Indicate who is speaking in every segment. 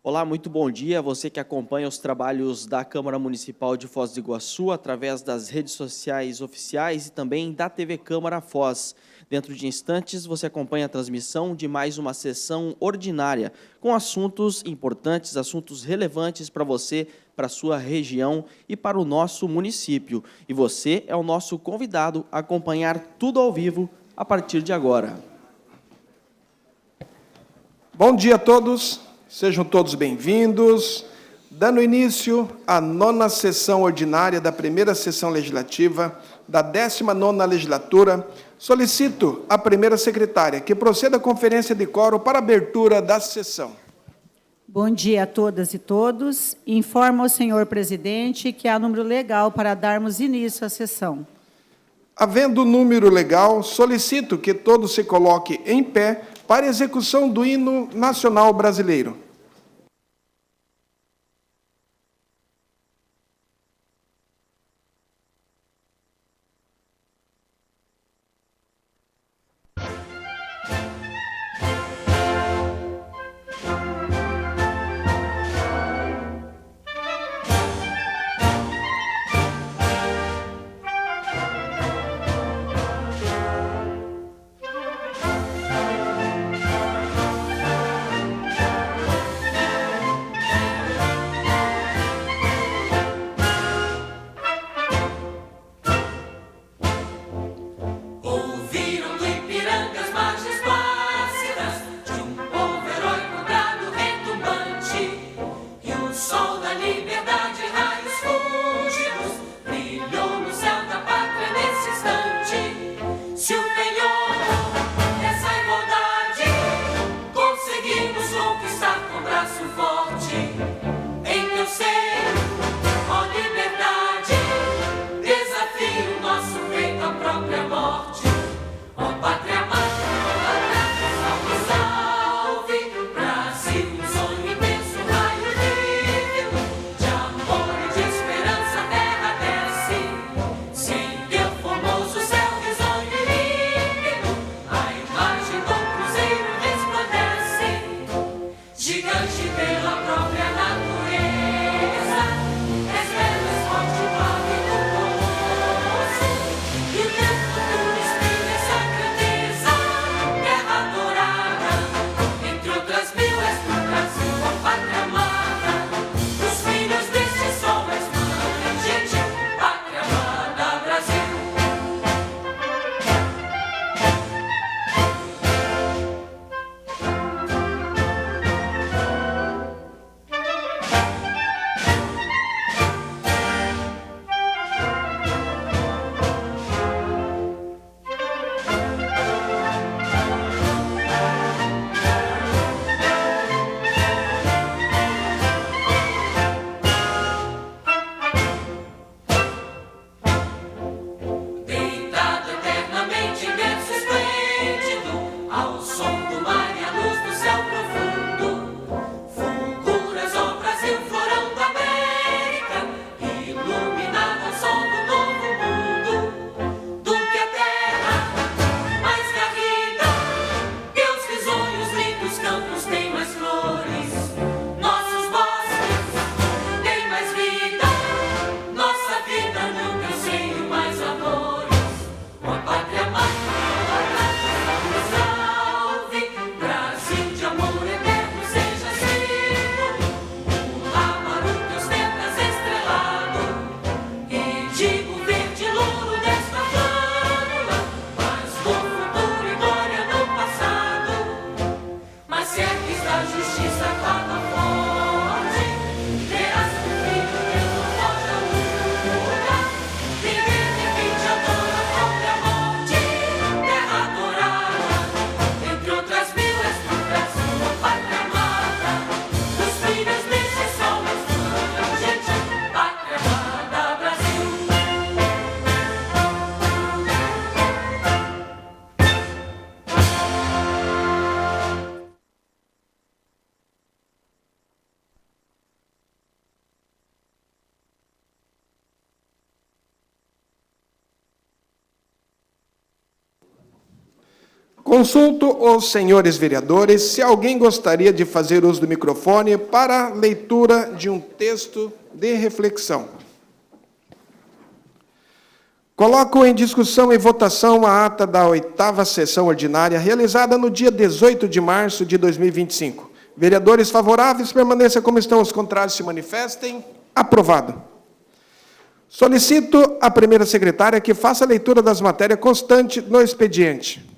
Speaker 1: Olá, muito bom dia. Você que acompanha os trabalhos da Câmara Municipal de Foz do Iguaçu através das redes sociais oficiais e também da TV Câmara Foz. Dentro de instantes, você acompanha a transmissão de mais uma sessão ordinária com assuntos importantes, assuntos relevantes para você, para a sua região e para o nosso município. E você é o nosso convidado a acompanhar tudo ao vivo a partir de agora.
Speaker 2: Bom dia a todos. Sejam todos bem-vindos. Dando início à 9ª sessão ordinária da primeira sessão legislativa da 19ª legislatura, solicito à primeira secretária que proceda à conferência de quórum para abertura da sessão.
Speaker 3: Bom dia a todas e todos. Informo ao senhor presidente que há número legal para darmos início à sessão.
Speaker 2: Havendo número legal, solicito que todos se coloquem em pé para execução do hino nacional brasileiro.
Speaker 4: Pátria amada, salve, Brasil de amor.
Speaker 2: Consulto os senhores vereadores se alguém gostaria de fazer uso do microfone para leitura de um texto de reflexão. Coloco em discussão e votação a ata da 8ª sessão ordinária, realizada no dia 18 de março de 2025. Vereadores favoráveis, permaneçam como estão, os contrários se manifestem. Aprovado. Solicito à primeira secretária que faça a leitura das matérias constantes no expediente.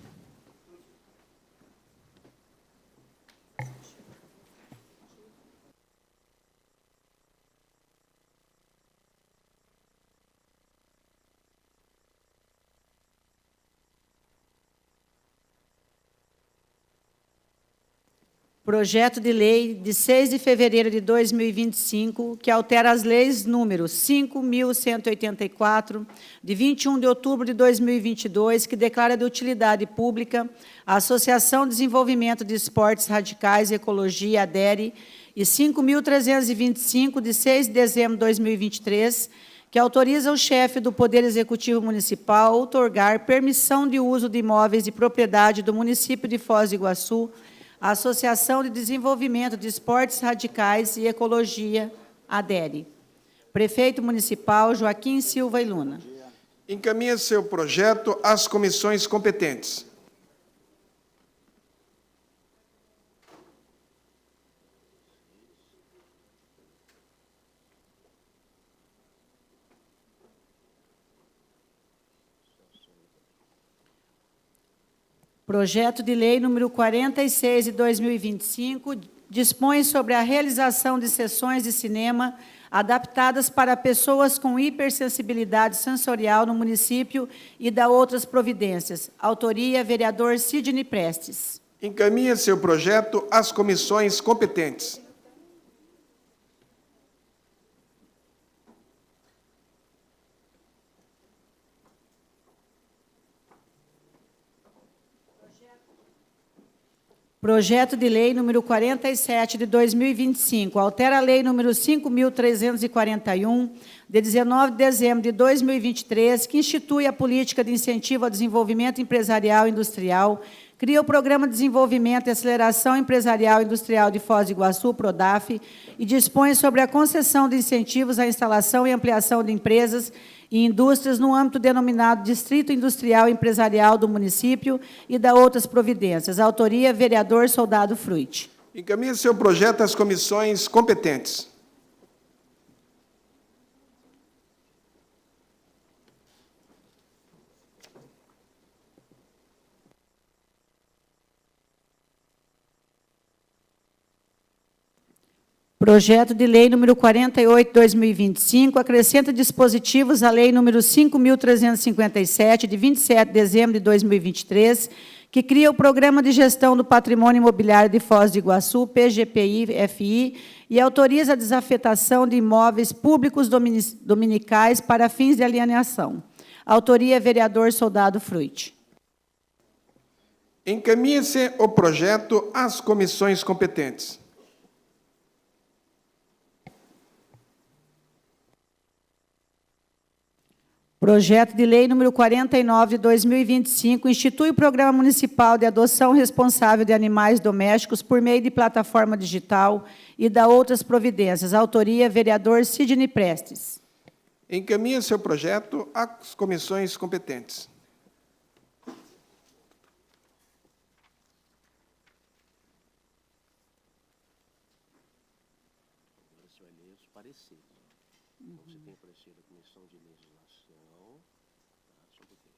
Speaker 3: Projeto de lei de 6 de fevereiro de 2025, que altera as leis números 5.184, de 21 de outubro de 2022, que declara de utilidade pública a Associação de Desenvolvimento de Esportes Radicais e Ecologia, ADERE, e 5.325, de 6 de dezembro de 2023, que autoriza o chefe do Poder Executivo Municipal a outorgar permissão de uso de imóveis de propriedade do município de Foz do Iguaçu, a Associação de Desenvolvimento de Esportes Radicais e Ecologia, ADERE. Prefeito Municipal Joaquim Silva e Luna.
Speaker 2: Encaminha seu projeto às comissões competentes.
Speaker 3: Projeto de lei número 46 de 2025 dispõe sobre a realização de sessões de cinema adaptadas para pessoas com hipersensibilidade sensorial no município e da outras providências. Autoria, vereador Sidney Prestes.
Speaker 2: Encaminha seu projeto às comissões competentes.
Speaker 3: Projeto de lei número 47 de 2025, altera a lei número 5.341, de 19 de dezembro de 2023, que institui a política de incentivo ao desenvolvimento empresarial e industrial, cria o Programa de Desenvolvimento e Aceleração Empresarial e Industrial de Foz do Iguaçu, PRODAF, e dispõe sobre a concessão de incentivos à instalação e ampliação de empresas e indústrias no âmbito denominado Distrito Industrial e Empresarial do município e da outras providências. Autoria, vereador Soldado Fruit.
Speaker 2: Encaminhe seu projeto às comissões competentes.
Speaker 3: Projeto de lei número 48, 2025, acrescenta dispositivos à lei número 5.357, de 27 de dezembro de 2023, que cria o Programa de Gestão do Patrimônio Imobiliário de Foz do Iguaçu, PGPI-FI, e autoriza a desafetação de imóveis públicos dominicais para fins de alienação. Autoria, vereador Soldado Fruit.
Speaker 2: Encaminhe-se o projeto às comissões competentes.
Speaker 3: Projeto de lei número 49 de 2025 institui o Programa Municipal de Adoção Responsável de Animais Domésticos por meio de plataforma digital e da outras providências. Autoria, vereador Sidney Prestes.
Speaker 2: Encaminhe seu projeto às comissões competentes.
Speaker 4: Você vai ler os pareceres. Você tem o parecer da Comissão de Legislação. Só um pouquinho.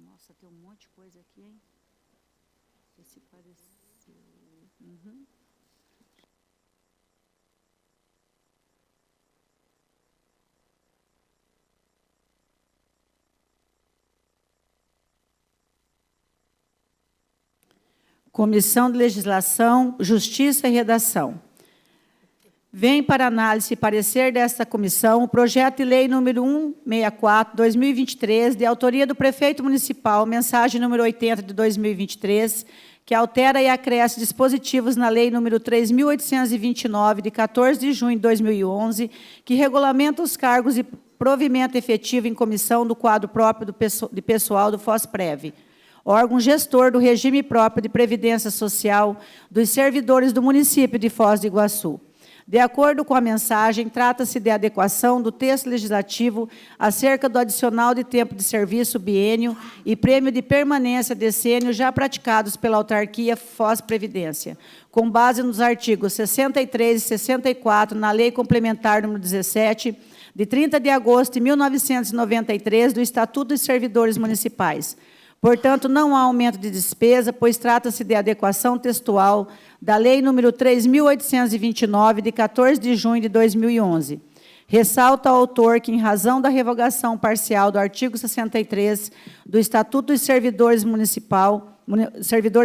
Speaker 3: Nossa, tem um monte de coisa aqui, hein? Esse parecer. Comissão de Legislação, Justiça e Redação. Vem para análise e parecer desta comissão o projeto de lei número 164/2023, de autoria do prefeito municipal, mensagem número 80 de 2023, que altera e acresce dispositivos na lei número 3.829, de 14 de junho de 2011, que regulamenta os cargos e provimento efetivo em comissão do quadro próprio de pessoal do FOSPREV, órgão gestor do regime próprio de previdência social dos servidores do município de Foz do Iguaçu. De acordo com a mensagem, trata-se de adequação do texto legislativo acerca do adicional de tempo de serviço biênio e prêmio de permanência decênio já praticados pela autarquia Foz Previdência, com base nos artigos 63 e 64 na Lei Complementar nº 17, de 30 de agosto de 1993, do Estatuto dos Servidores Municipais. Portanto, não há aumento de despesa, pois trata-se de adequação textual da Lei nº 3.829, de 14 de junho de 2011. Ressalta ao autor que, em razão da revogação parcial do artigo 63 do Estatuto dos Servidores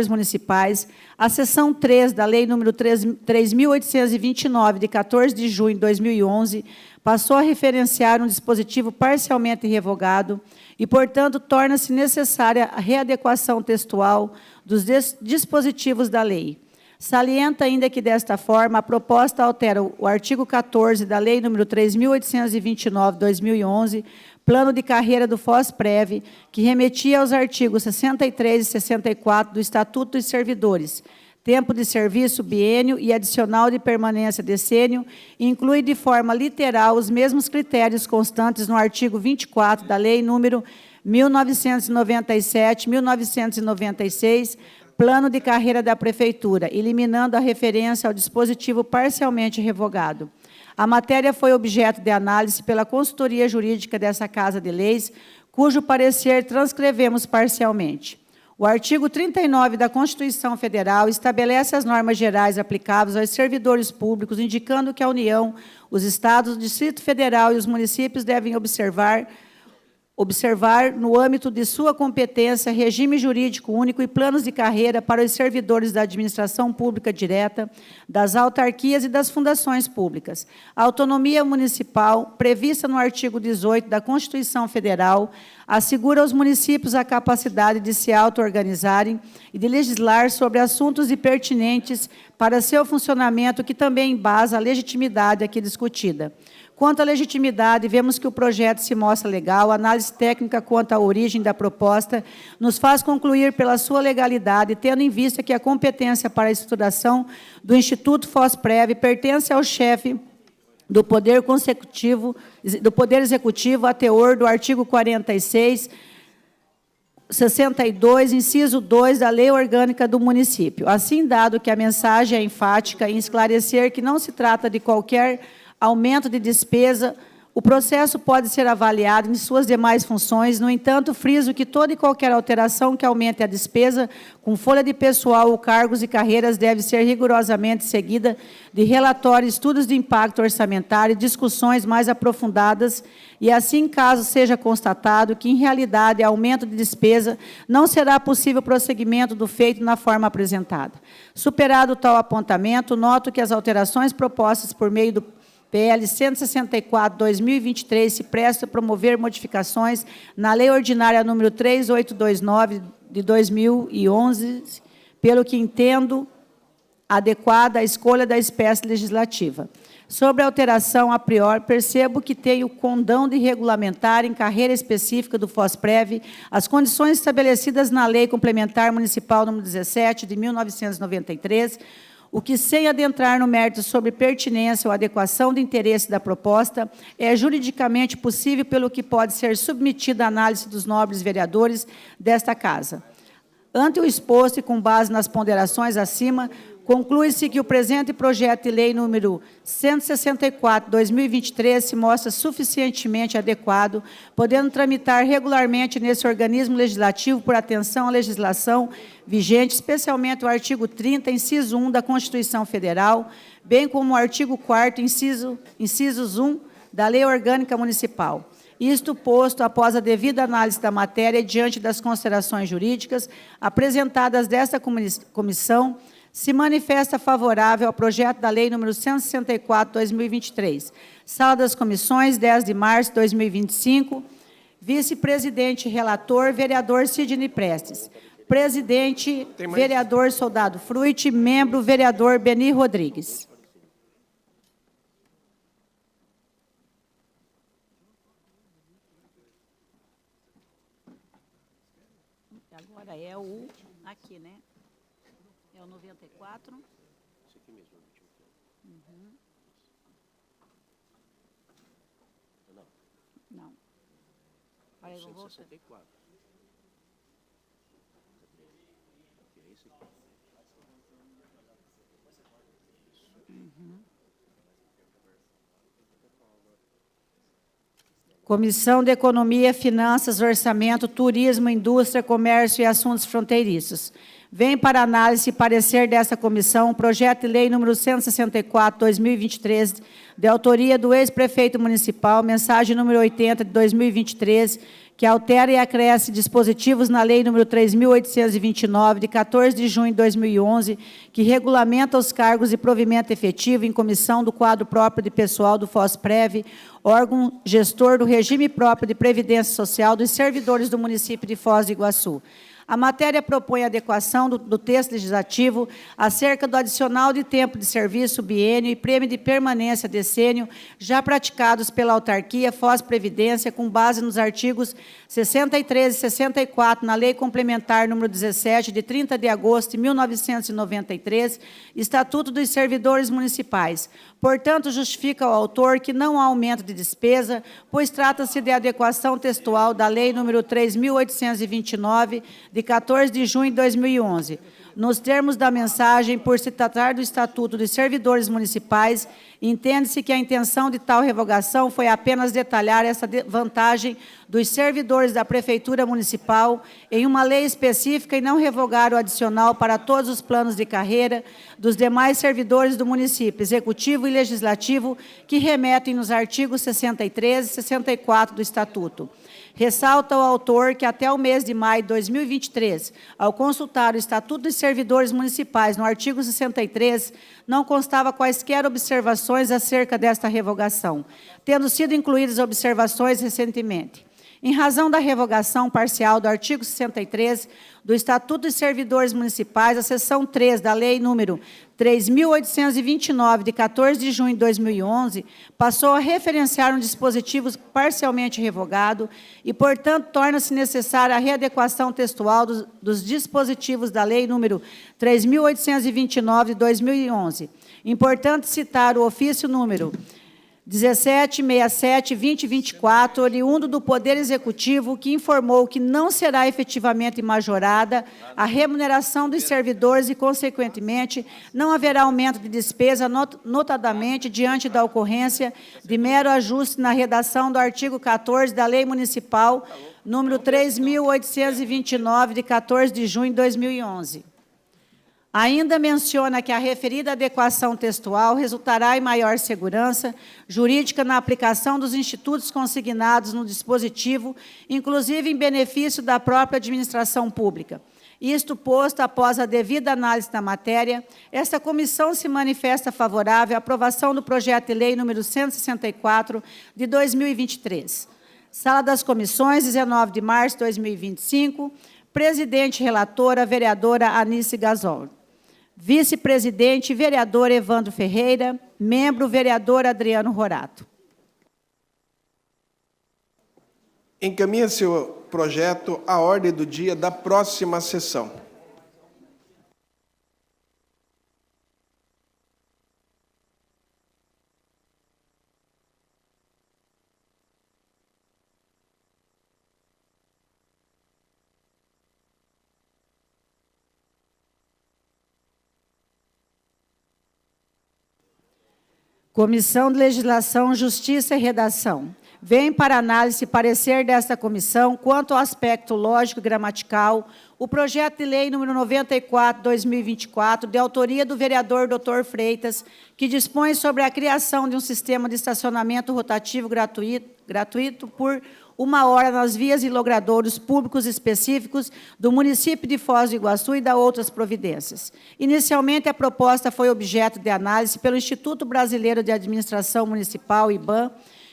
Speaker 3: Municipais, a seção 3 da Lei nº 3.829, de 14 de junho de 2011, passou a referenciar um dispositivo parcialmente revogado e, portanto, torna-se necessária a readequação textual dos dispositivos da lei. Salienta ainda que, desta forma, a proposta altera o artigo 14 da Lei nº 3.829, de 2011, Plano de Carreira do FOSPREV, que remetia aos artigos 63 e 64 do Estatuto dos Servidores, tempo de serviço biênio e adicional de permanência decênio, inclui de forma literal os mesmos critérios constantes no artigo 24 da Lei nº 1997/1996, Plano de Carreira da Prefeitura, eliminando a referência ao dispositivo parcialmente revogado. A matéria foi objeto de análise pela consultoria jurídica dessa Casa de Leis, cujo parecer transcrevemos parcialmente. O artigo 39 da Constituição Federal estabelece as normas gerais aplicáveis aos servidores públicos, indicando que a União, os Estados, o Distrito Federal e os municípios devem observar, no âmbito de sua competência, regime jurídico único e planos de carreira para os servidores da administração pública direta, das autarquias e das fundações públicas. A autonomia municipal, prevista no artigo 18 da Constituição Federal, assegura aos municípios a capacidade de se auto-organizarem e de legislar sobre assuntos pertinentes para seu funcionamento, que também embasa a legitimidade aqui discutida. Quanto à legitimidade, vemos que o projeto se mostra legal, a análise técnica quanto à origem da proposta nos faz concluir pela sua legalidade, tendo em vista que a competência para a estruturação do Instituto FOSPREV pertence ao chefe do Poder Executivo, a teor do artigo 46, 62, inciso 2 da Lei Orgânica do Município. Assim, dado que a mensagem é enfática em esclarecer que não se trata de qualquer aumento de despesa, o processo pode ser avaliado em suas demais funções. No entanto, friso que toda e qualquer alteração que aumente a despesa com folha de pessoal ou cargos e carreiras deve ser rigorosamente seguida de relatório, estudos de impacto orçamentário, discussões mais aprofundadas, e assim, caso seja constatado que, em realidade, aumento de despesa, não será possível prosseguimento do feito na forma apresentada. Superado tal apontamento, noto que as alterações propostas por meio do PL 164/2023 se presta a promover modificações na Lei Ordinária número 3829 de 2011, pelo que entendo adequada a escolha da espécie legislativa. Sobre a alteração a priori, percebo que tenho o condão de regulamentar em carreira específica do FOSPREV as condições estabelecidas na Lei Complementar Municipal número 17 de 1993, o que, sem adentrar no mérito sobre pertinência ou adequação de interesse da proposta, é juridicamente possível, pelo que pode ser submetida à análise dos nobres vereadores desta Casa. Ante o exposto e com base nas ponderações acima, conclui-se que o presente projeto de lei número 164/2023 se mostra suficientemente adequado, podendo tramitar regularmente nesse organismo legislativo por atenção à legislação vigente, especialmente o artigo 30, inciso 1 da Constituição Federal, bem como o artigo 4º, incisos 1 da Lei Orgânica Municipal. Isto posto, após a devida análise da matéria e diante das considerações jurídicas apresentadas desta comissão, se manifesta favorável ao projeto da Lei nº 164/2023. Sala das Comissões, 10 de março de 2025. Vice-presidente relator, vereador Sidney Prestes. Presidente, vereador Soldado Fruit. Membro, vereador Beni Rodrigues. Agora é o, aqui, né? É o 94.
Speaker 4: Esse aqui mesmo, o último. Não,
Speaker 3: Não. Peraí, eu vou...
Speaker 4: 164. Que é esse aqui.
Speaker 3: Comissão de Economia, Finanças, Orçamento, Turismo, Indústria, Comércio e Assuntos Fronteiriços. Vem para análise e parecer desta comissão o projeto de lei número 164/2023, de autoria do ex-prefeito municipal, mensagem número 80 de 2023, que altera e acresce dispositivos na lei número 3.829, de 14 de junho de 2011, que regulamenta os cargos de provimento efetivo em comissão do quadro próprio de pessoal do FOSPREV, órgão gestor do regime próprio de previdência social dos servidores do município de Foz do Iguaçu. A matéria propõe a adequação do texto legislativo acerca do adicional de tempo de serviço biênio e prêmio de permanência decênio já praticados pela autarquia Foz Previdência, com base nos artigos 63 e 64 na Lei Complementar número 17, de 30 de agosto de 1993, Estatuto dos Servidores Municipais. Portanto, justifica o autor que não há aumento de despesa, pois trata-se de adequação textual da Lei número 3.829, de 14 de junho de 2011. Nos termos da mensagem, por se tratar do Estatuto dos Servidores Municipais, entende-se que a intenção de tal revogação foi apenas detalhar essa vantagem dos servidores da Prefeitura Municipal em uma lei específica e não revogar o adicional para todos os planos de carreira dos demais servidores do município, executivo e legislativo, que remetem nos artigos 63 e 64 do Estatuto. Ressalta o autor que até o mês de maio de 2023, ao consultar o Estatuto dos Servidores Municipais, no artigo 63, não constava quaisquer observações acerca desta revogação, tendo sido incluídas observações recentemente. Em razão da revogação parcial do artigo 63 do Estatuto dos Servidores Municipais, a seção 3 da Lei número 3.829, de 14 de junho de 2011, passou a referenciar um dispositivo parcialmente revogado e, portanto, torna-se necessária a readequação textual dos dispositivos da Lei número 3.829, de 2011. Importante citar o ofício número 1767/2024, oriundo do Poder Executivo, que informou que não será efetivamente majorada a remuneração dos servidores e, consequentemente, não haverá aumento de despesa, notadamente diante da ocorrência de mero ajuste na redação do artigo 14 da Lei Municipal número 3.829, de 14 de junho de 2011. Ainda menciona que a referida adequação textual resultará em maior segurança jurídica na aplicação dos institutos consignados no dispositivo, inclusive em benefício da própria administração pública. Isto posto, após a devida análise da matéria, esta comissão se manifesta favorável à aprovação do projeto de lei número 164, de 2023. Sala das Comissões, 19 de março de 2025. Presidente relatora, vereadora Anice Gasol. Vice-presidente, vereador Evandro Ferreira. Membro, vereador Adriano Rorato.
Speaker 2: Encaminha-se o projeto à ordem do dia da próxima sessão.
Speaker 3: Comissão de Legislação, Justiça e Redação. Vem para análise e parecer desta comissão, quanto ao aspecto lógico e gramatical, o projeto de lei número 94/2024, de autoria do vereador Dr. Freitas, que dispõe sobre a criação de um sistema de estacionamento rotativo gratuito por 1 hora nas vias e logradouros públicos específicos do município de Foz do Iguaçu e da outras providências. Inicialmente, a proposta foi objeto de análise pelo Instituto Brasileiro de Administração Municipal, IBAM,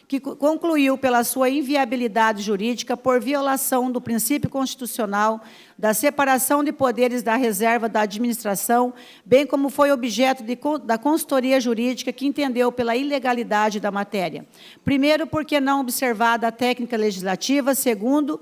Speaker 3: que concluiu pela sua inviabilidade jurídica por violação do princípio constitucional da separação de poderes da reserva da administração, bem como foi objeto da consultoria jurídica, que entendeu pela ilegalidade da matéria. Primeiro, porque não observada a técnica legislativa. Segundo,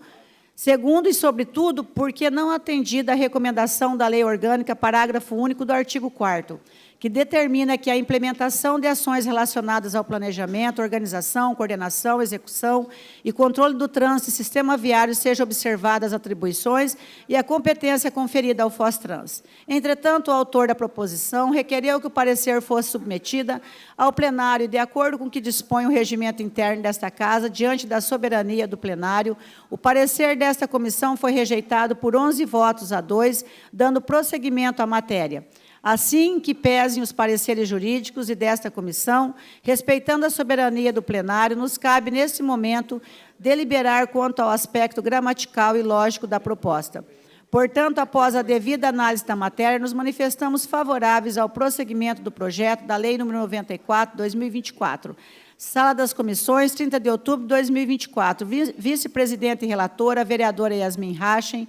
Speaker 3: Segundo e, sobretudo, porque não atendida a recomendação da Lei Orgânica, parágrafo único do artigo 4º, que determina que a implementação de ações relacionadas ao planejamento, organização, coordenação, execução e controle do trânsito e sistema viário seja observada as atribuições e a competência conferida ao FOSTRANS. Entretanto, o autor da proposição requereu que o parecer fosse submetida ao plenário, de acordo com o que dispõe o regimento interno desta Casa, diante da soberania do plenário. O parecer desta comissão foi rejeitado por 11 votos a 2, dando prosseguimento à matéria. Assim que pesem os pareceres jurídicos e desta comissão, respeitando a soberania do plenário, nos cabe, neste momento, deliberar quanto ao aspecto gramatical e lógico da proposta. Portanto, após a devida análise da matéria, nos manifestamos favoráveis ao prosseguimento do projeto da Lei nº 94/2024. Sala das Comissões, 30 de outubro de 2024. Vice-presidente e relatora, a vereadora Yasmin Rachen.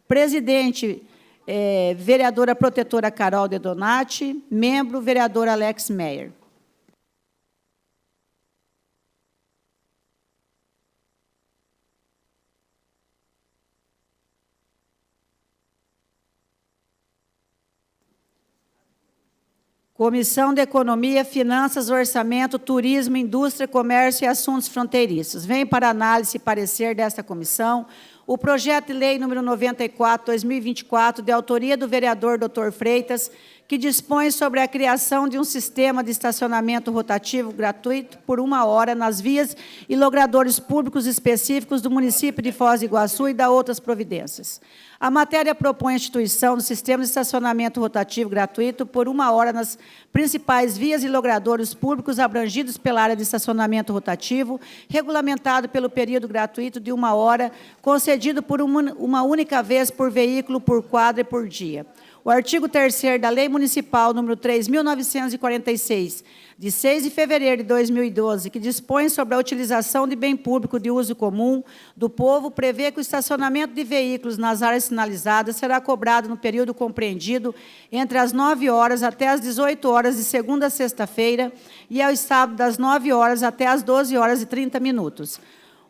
Speaker 3: Presidente, vereadora protetora Carol De Donati. Membro, vereador Alex Meyer. Comissão de Economia, Finanças, Orçamento, Turismo, Indústria, Comércio e Assuntos Fronteiriços. Vem para análise e parecer desta comissão o projeto de lei número 94/2024, de autoria do vereador Dr. Freitas, que dispõe sobre a criação de um sistema de estacionamento rotativo gratuito por 1 hora nas vias e logradouros públicos específicos do município de Foz do Iguaçu e da outras providências. A matéria propõe a instituição do sistema de estacionamento rotativo gratuito por 1 hora nas principais vias e logradouros públicos abrangidos pela área de estacionamento rotativo, regulamentado pelo período gratuito de 1 hora, concedido por uma única vez por veículo, por quadra e por dia. O artigo 3º da Lei Municipal número 3.946, de 6 de fevereiro de 2012, que dispõe sobre a utilização de bem público de uso comum do povo, prevê que o estacionamento de veículos nas áreas sinalizadas será cobrado no período compreendido entre as 9 horas até as 18 horas de segunda a sexta-feira e aos sábados das 9 horas até as 12 horas e 30 minutos.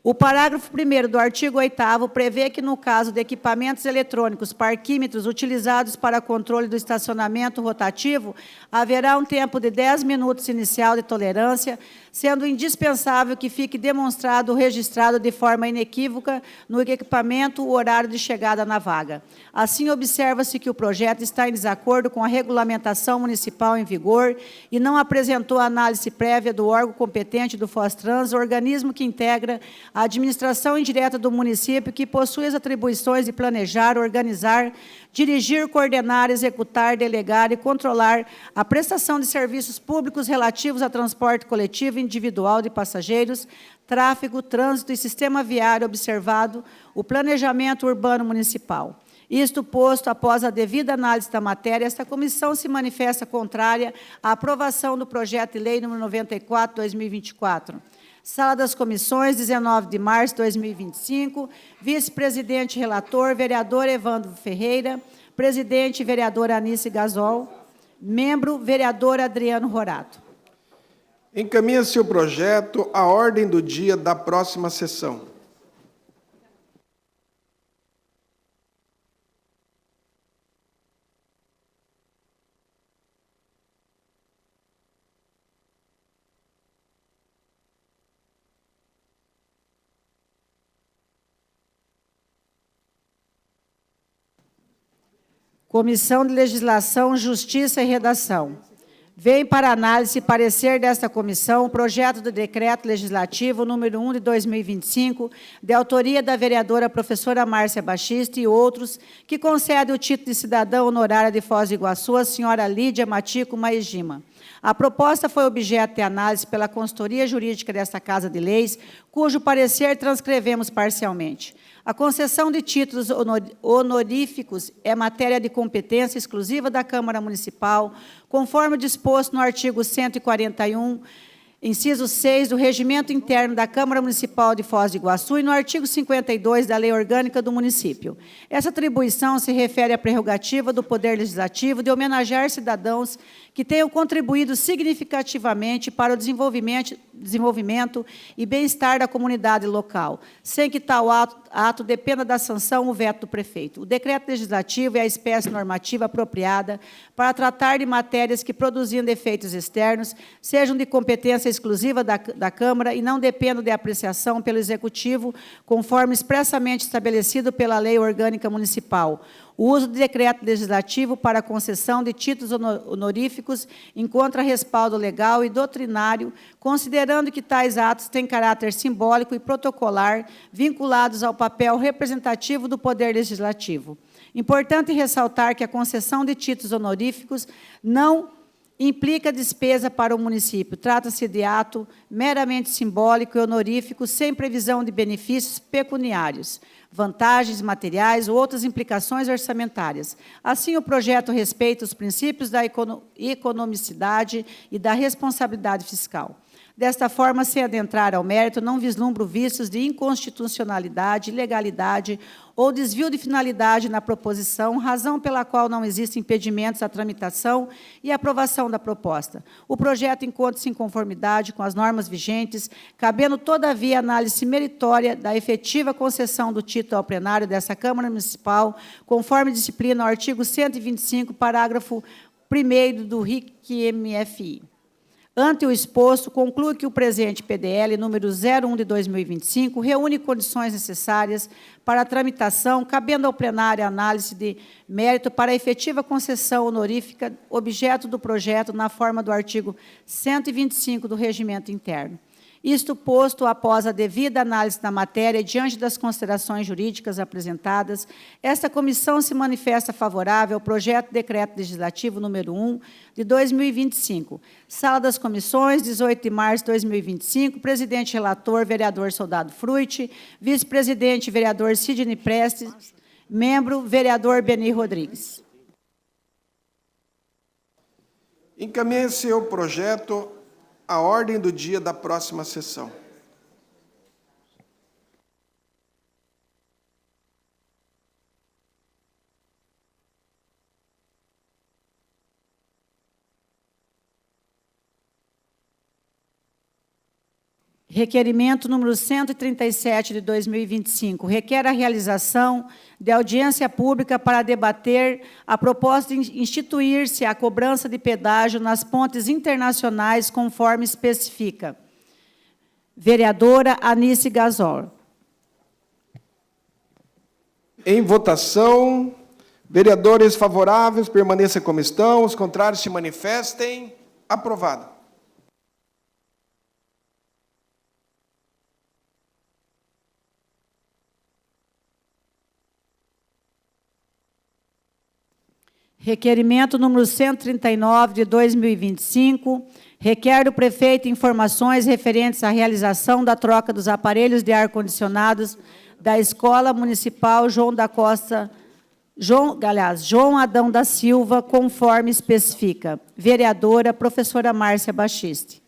Speaker 3: O parágrafo 1º do artigo 8º prevê que, no caso de equipamentos eletrônicos, parquímetros utilizados para controle do estacionamento rotativo, haverá um tempo de 10 minutos inicial de tolerância, sendo indispensável que fique demonstrado ou registrado de forma inequívoca no equipamento o horário de chegada na vaga. Assim, observa-se que o projeto está em desacordo com a regulamentação municipal em vigor e não apresentou análise prévia do órgão competente do FOSTRANS, organismo que integra a administração indireta do município, que possui as atribuições de planejar, organizar, dirigir, coordenar, executar, delegar e controlar a prestação de serviços públicos relativos a transporte coletivo e individual de passageiros, tráfego, trânsito e sistema viário, observado o planejamento urbano municipal. Isto posto, após a devida análise da matéria, esta comissão se manifesta contrária à aprovação do projeto de lei número 94/2024. Sala das Comissões, 19 de março de 2025. Vice-presidente relator, vereador Evandro Ferreira. Presidente, vereadora Anice Gasol. Membro, vereador Adriano Rorato.
Speaker 2: Encaminha-se o projeto à ordem do dia da próxima sessão.
Speaker 3: Comissão de Legislação, Justiça e Redação. Vem para análise e parecer desta comissão o projeto do decreto legislativo número 1 de 2025, de autoria da vereadora professora Márcia Baixista e outros, que concede o título de cidadã honorária de Foz do Iguaçu à senhora Lídia Matico Maegima. A proposta foi objeto de análise pela consultoria jurídica desta Casa de Leis, cujo parecer transcrevemos parcialmente. A concessão de títulos honoríficos é matéria de competência exclusiva da Câmara Municipal, conforme disposto no artigo 141, inciso 6 do Regimento Interno da Câmara Municipal de Foz do Iguaçu e no artigo 52 da Lei Orgânica do Município. Essa atribuição se refere à prerrogativa do Poder Legislativo de homenagear cidadãos que tenham contribuído significativamente para o desenvolvimento desenvolvimento e bem-estar da comunidade local, sem que tal ato dependa da sanção ou veto do prefeito. O decreto legislativo é a espécie normativa apropriada para tratar de matérias que, produzindo efeitos externos, sejam de competência exclusiva da Câmara e não dependam de apreciação pelo Executivo, conforme expressamente estabelecido pela Lei Orgânica Municipal. O uso do decreto legislativo para a concessão de títulos honoríficos encontra respaldo legal e doutrinário, considerando que tais atos têm caráter simbólico e protocolar, vinculados ao papel representativo do Poder Legislativo. Importante ressaltar que a concessão de títulos honoríficos não implica despesa para o município. Trata-se de ato meramente simbólico e honorífico, sem previsão de benefícios pecuniários, vantagens materiais ou outras implicações orçamentárias. Assim, o projeto respeita os princípios da economicidade e da responsabilidade fiscal. Desta forma, sem adentrar ao mérito, não vislumbro vícios de inconstitucionalidade, ilegalidade ou desvio de finalidade na proposição, razão pela qual não existem impedimentos à tramitação e aprovação da proposta. O projeto encontra-se em conformidade com as normas vigentes, cabendo, todavia, análise meritória da efetiva concessão do título ao plenário dessa Câmara Municipal, conforme disciplina o artigo 125, parágrafo 1º do RIC-MFI. Ante o exposto, concluo que o presente PDL número 01 de 2025 reúne condições necessárias para a tramitação, cabendo ao plenário a análise de mérito para a efetiva concessão honorífica, objeto do projeto na forma do artigo 125 do Regimento Interno. Isto posto, após a devida análise da matéria, diante das considerações jurídicas apresentadas, esta comissão se manifesta favorável ao projeto de decreto legislativo número 1 de 2025. Sala das Comissões, 18 de março de 2025, presidente relator, vereador Soldado Frutti, vice-presidente, vereador Sidney Prestes, membro, vereador Beni Rodrigues.
Speaker 2: Encaminhe-se o projeto à ordem do dia da próxima sessão.
Speaker 3: Requerimento número 137 de 2025, requer a realização de audiência pública para debater a proposta de instituir-se a cobrança de pedágio nas pontes internacionais, conforme especifica. Vereadora Anice Gasol.
Speaker 2: Em votação, vereadores favoráveis, permaneçam como estão, os contrários se manifestem. Aprovado.
Speaker 3: Requerimento número 139 de 2025, requer do prefeito informações referentes à realização da troca dos aparelhos de ar-condicionados da Escola Municipal João Adão da Silva, conforme especifica. Vereadora, professora Márcia Bachiste.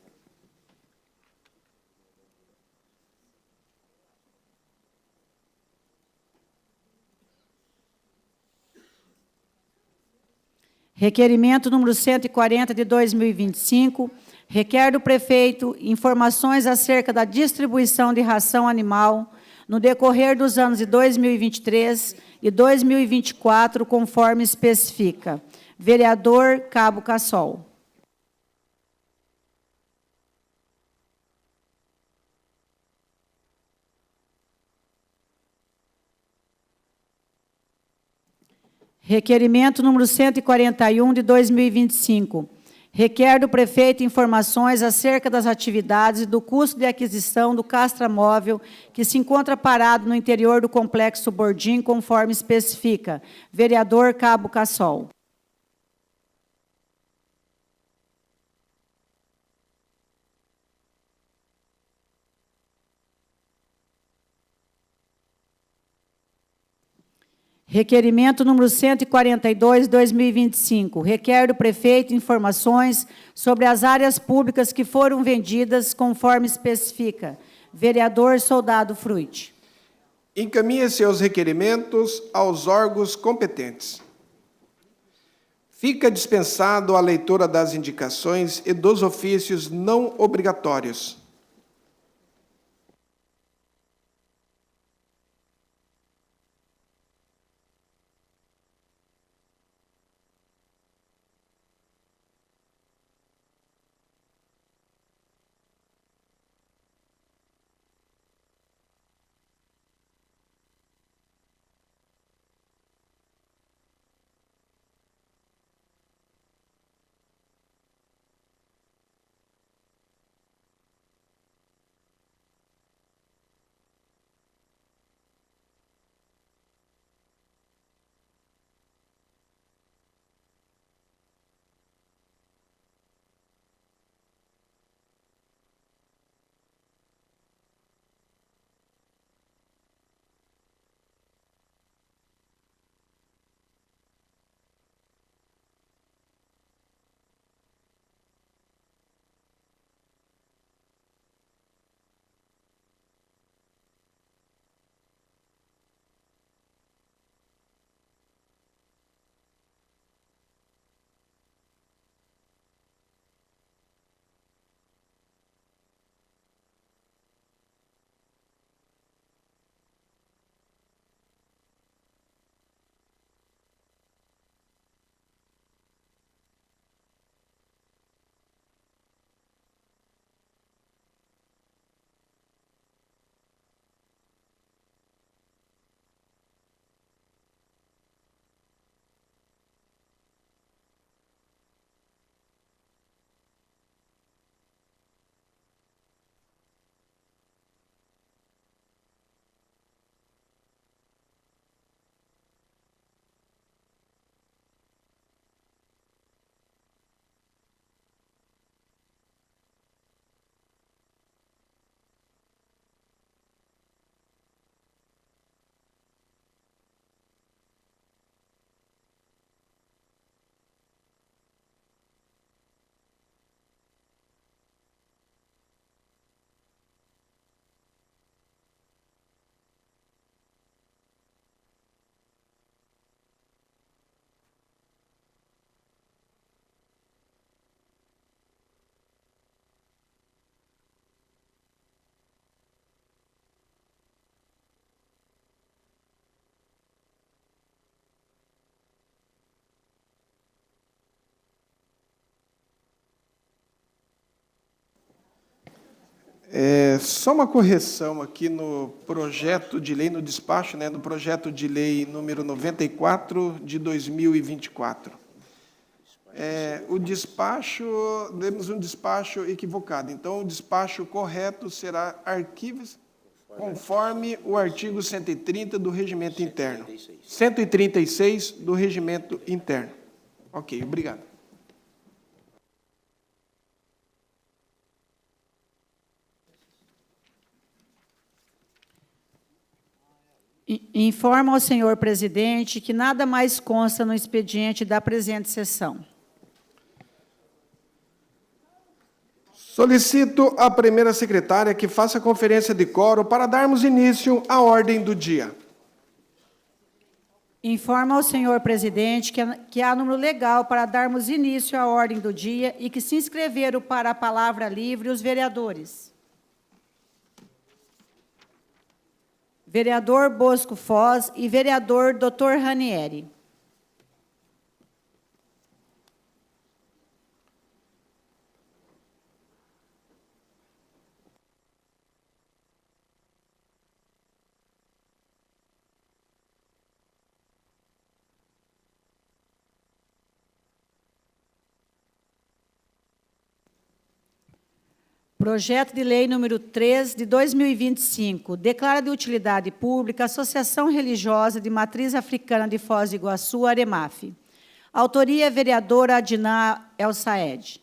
Speaker 3: Requerimento número 140 de 2025, requer do prefeito informações acerca da distribuição de ração animal no decorrer dos anos de 2023 e 2024, conforme especifica. Vereador Cabo Cassol. Requerimento número 141 de 2025. Requer do prefeito informações acerca das atividades e do custo de aquisição do castramóvel que se encontra parado no interior do Complexo Bordim, conforme especifica. Vereador Cabo Cassol. Requerimento número 142, 2025. Requer do prefeito informações sobre as áreas públicas que foram vendidas, conforme especifica. Vereador Soldado Frutti.
Speaker 2: Encaminhe seus requerimentos aos órgãos competentes. Fica dispensado a leitura das indicações e dos ofícios não obrigatórios. Só uma correção aqui no projeto de lei, no despacho, né, no projeto de lei número 94 de 2024. O despacho, demos um despacho equivocado. Então, o despacho correto será arquivos conforme o artigo 130 do Regimento Interno. 136 do Regimento Interno. Ok, obrigado.
Speaker 3: Informo ao senhor presidente que nada mais consta no expediente da presente sessão.
Speaker 2: Solicito à primeira secretária que faça conferência de quórum para darmos início à ordem do dia.
Speaker 3: Informo ao senhor presidente que há número legal para darmos início à ordem do dia e que se inscreveram para a palavra livre os vereadores. Vereador Bosco Foz e vereador Dr. Ranieri. Projeto de Lei número 3 de 2025, declara de utilidade pública a Associação Religiosa de Matriz Africana de Foz do Iguaçu, AREMAF. Autoria, vereadora Adinã El Saed.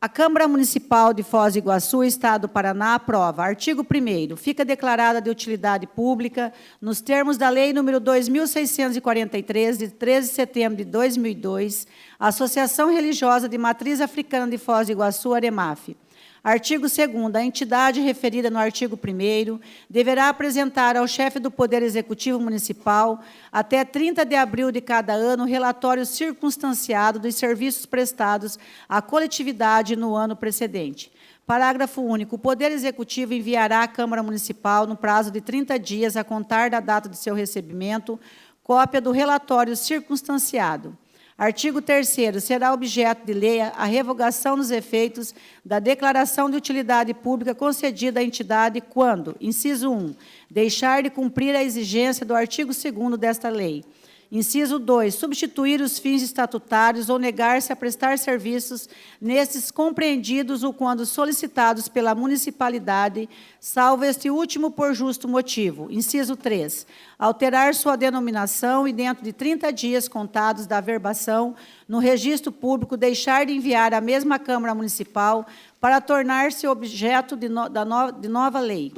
Speaker 3: A Câmara Municipal de Foz do Iguaçu, Estado do Paraná, aprova. Artigo 1º. Fica declarada de utilidade pública, nos termos da Lei número 2.643, de 13 de setembro de 2002, a Associação Religiosa de Matriz Africana de Foz do Iguaçu, AREMAF. Artigo 2º. A entidade referida no artigo 1º deverá apresentar ao chefe do Poder Executivo Municipal, até 30 de abril de cada ano, relatório circunstanciado dos serviços prestados à coletividade no ano precedente. Parágrafo único. O Poder Executivo enviará à Câmara Municipal, no prazo de 30 dias, a contar da data de seu recebimento, cópia do relatório circunstanciado. Artigo 3º. Será objeto de lei a revogação dos efeitos da declaração de utilidade pública concedida à entidade quando, inciso 1, deixar de cumprir a exigência do artigo 2º desta lei. Inciso 2, substituir os fins estatutários ou negar-se a prestar serviços nestes compreendidos ou quando solicitados pela municipalidade, salvo este último por justo motivo. Inciso 3, alterar sua denominação e, dentro de 30 dias contados da averbação, no registro público, deixar de enviar à mesma Câmara Municipal para tornar-se objeto de nova lei.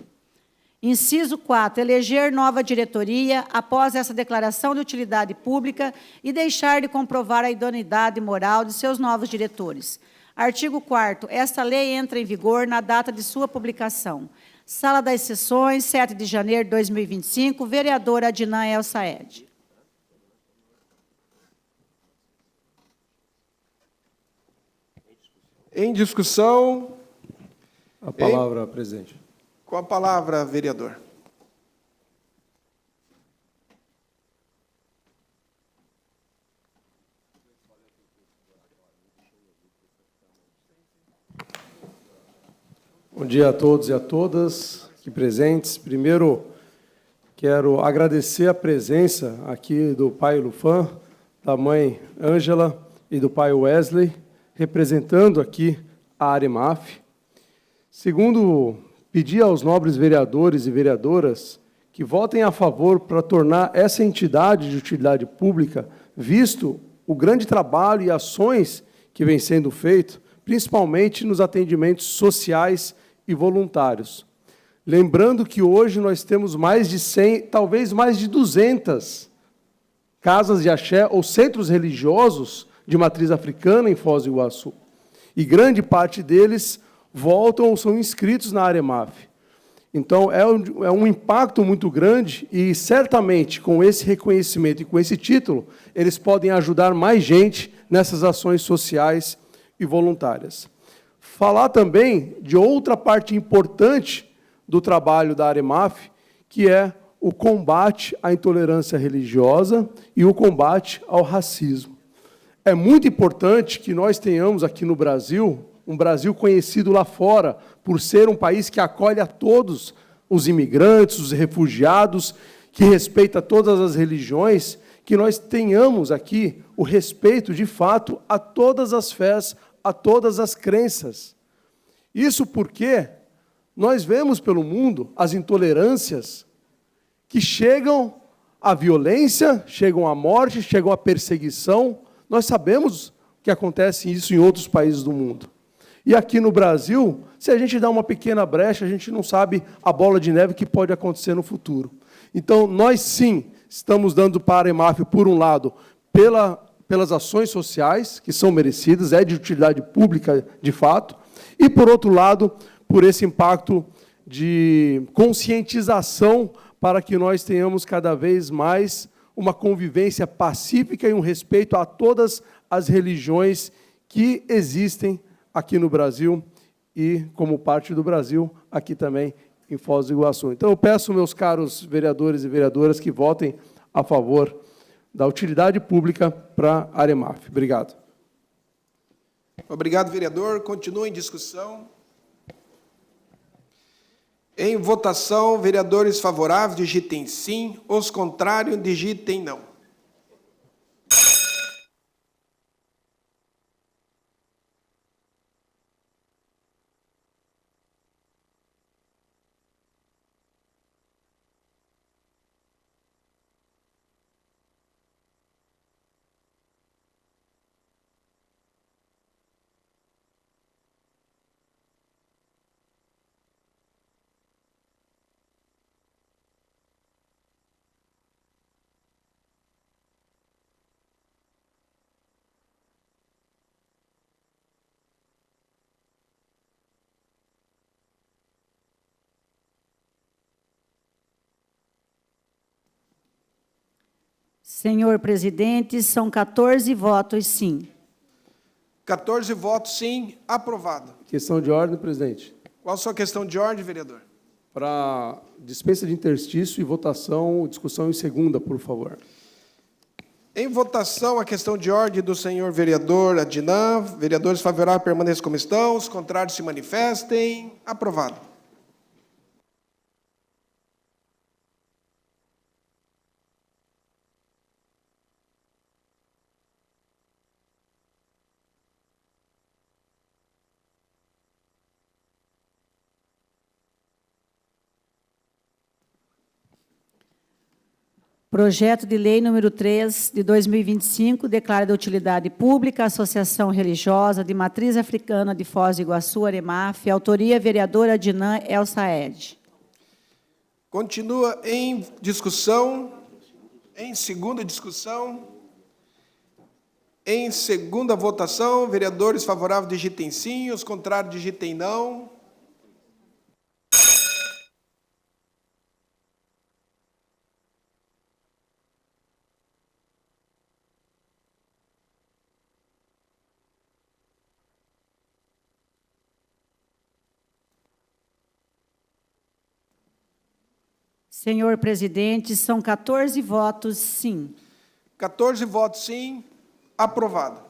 Speaker 3: Inciso 4, eleger nova diretoria após essa declaração de utilidade pública e deixar de comprovar a idoneidade moral de seus novos diretores. Artigo 4º. Esta lei entra em vigor na data de sua publicação. Sala das Sessões, 7 de janeiro de 2025, vereadora Adinã El Saed.
Speaker 2: Em discussão.
Speaker 5: A palavra, presidente.
Speaker 2: Com a palavra, vereador.
Speaker 5: Bom dia a todos e a todas aqui presentes. Primeiro, quero agradecer a presença aqui do pai Lufan, da mãe Ângela e do pai Wesley, representando aqui a AREMAF. Segundo, pedir aos nobres vereadores e vereadoras que votem a favor para tornar essa entidade de utilidade pública, visto o grande trabalho e ações que vem sendo feito, principalmente nos atendimentos sociais e voluntários. Lembrando que hoje nós temos mais de 100, talvez mais de 200 casas de axé ou centros religiosos de matriz africana em Foz do Iguaçu. E grande parte deles voltam ou são inscritos na AREMAF. Então, é um impacto muito grande e, certamente, com esse reconhecimento e com esse título, eles podem ajudar mais gente nessas ações sociais e voluntárias. Falar também de outra parte importante do trabalho da AREMAF, que é o combate à intolerância religiosa e o combate ao racismo. É muito importante que nós tenhamos aqui no Brasil Um Brasil conhecido lá fora por ser um país que acolhe a todos os imigrantes, os refugiados, que respeita todas as religiões, que nós tenhamos aqui o respeito, de fato, a todas as fés, a todas as crenças. Isso porque nós vemos pelo mundo as intolerâncias que chegam à violência, chegam à morte, chegam à perseguição. Nós sabemos que acontece isso em outros países do mundo. E aqui no Brasil, se a gente dá uma pequena brecha, a gente não sabe a bola de neve que pode acontecer no futuro. Então, nós, sim, estamos dando para a EMAF, por um lado, pelas ações sociais, que são merecidas, é de utilidade pública, de fato, e, por outro lado, por esse impacto de conscientização para que nós tenhamos cada vez mais uma convivência pacífica e um respeito a todas as religiões que existem aqui no Brasil e, como parte do Brasil, aqui também em Foz do Iguaçu. Então, eu peço, meus caros vereadores e vereadoras, que votem a favor da utilidade pública para a AREMAF. Obrigado.
Speaker 2: Obrigado, vereador. Continua em discussão. Em votação, vereadores favoráveis, digitem sim. Os contrários, digitem não.
Speaker 3: Senhor presidente, são 14 votos sim.
Speaker 2: 14 votos sim, aprovado.
Speaker 5: Questão de ordem, presidente.
Speaker 2: Qual a sua questão de ordem, vereador?
Speaker 5: Para dispensa de interstício e votação, discussão em segunda, por favor.
Speaker 2: Em votação, a questão de ordem do senhor vereador Adnan. Vereadores favoráveis permaneçam como estão, os contrários se manifestem. Aprovado.
Speaker 3: Projeto de Lei número 3, de 2025, declara de utilidade pública a Associação Religiosa de Matriz Africana de Foz do Iguaçu, AREMAF, autoria vereadora Adnan El Saed.
Speaker 2: Continua em discussão. Em segunda discussão. Em segunda votação, vereadores favoráveis digitem sim, os contrários digitem não.
Speaker 3: Senhor presidente, são 14 votos sim.
Speaker 2: 14 votos sim, aprovado.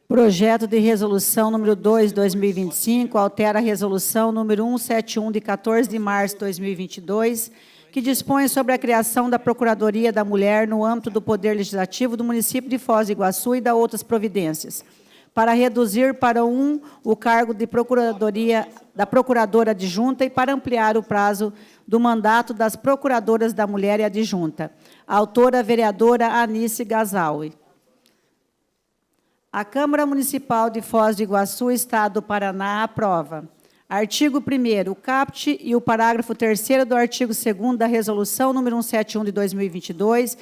Speaker 3: Projeto de resolução número 2, 2025, altera a resolução número 171, de 14 de março de 2022, que dispõe sobre a criação da Procuradoria da Mulher no âmbito do Poder Legislativo do município de Foz do Iguaçu e da outras providências, para reduzir para 1 o cargo de da Procuradora Adjunta e para ampliar o prazo do mandato das Procuradoras da Mulher e Adjunta. A autora, a vereadora Anice Gazaui. A Câmara Municipal de Foz do Iguaçu, Estado do Paraná, aprova. Artigo 1º, o caput e o parágrafo 3º do artigo 2º da Resolução número 171 de 2022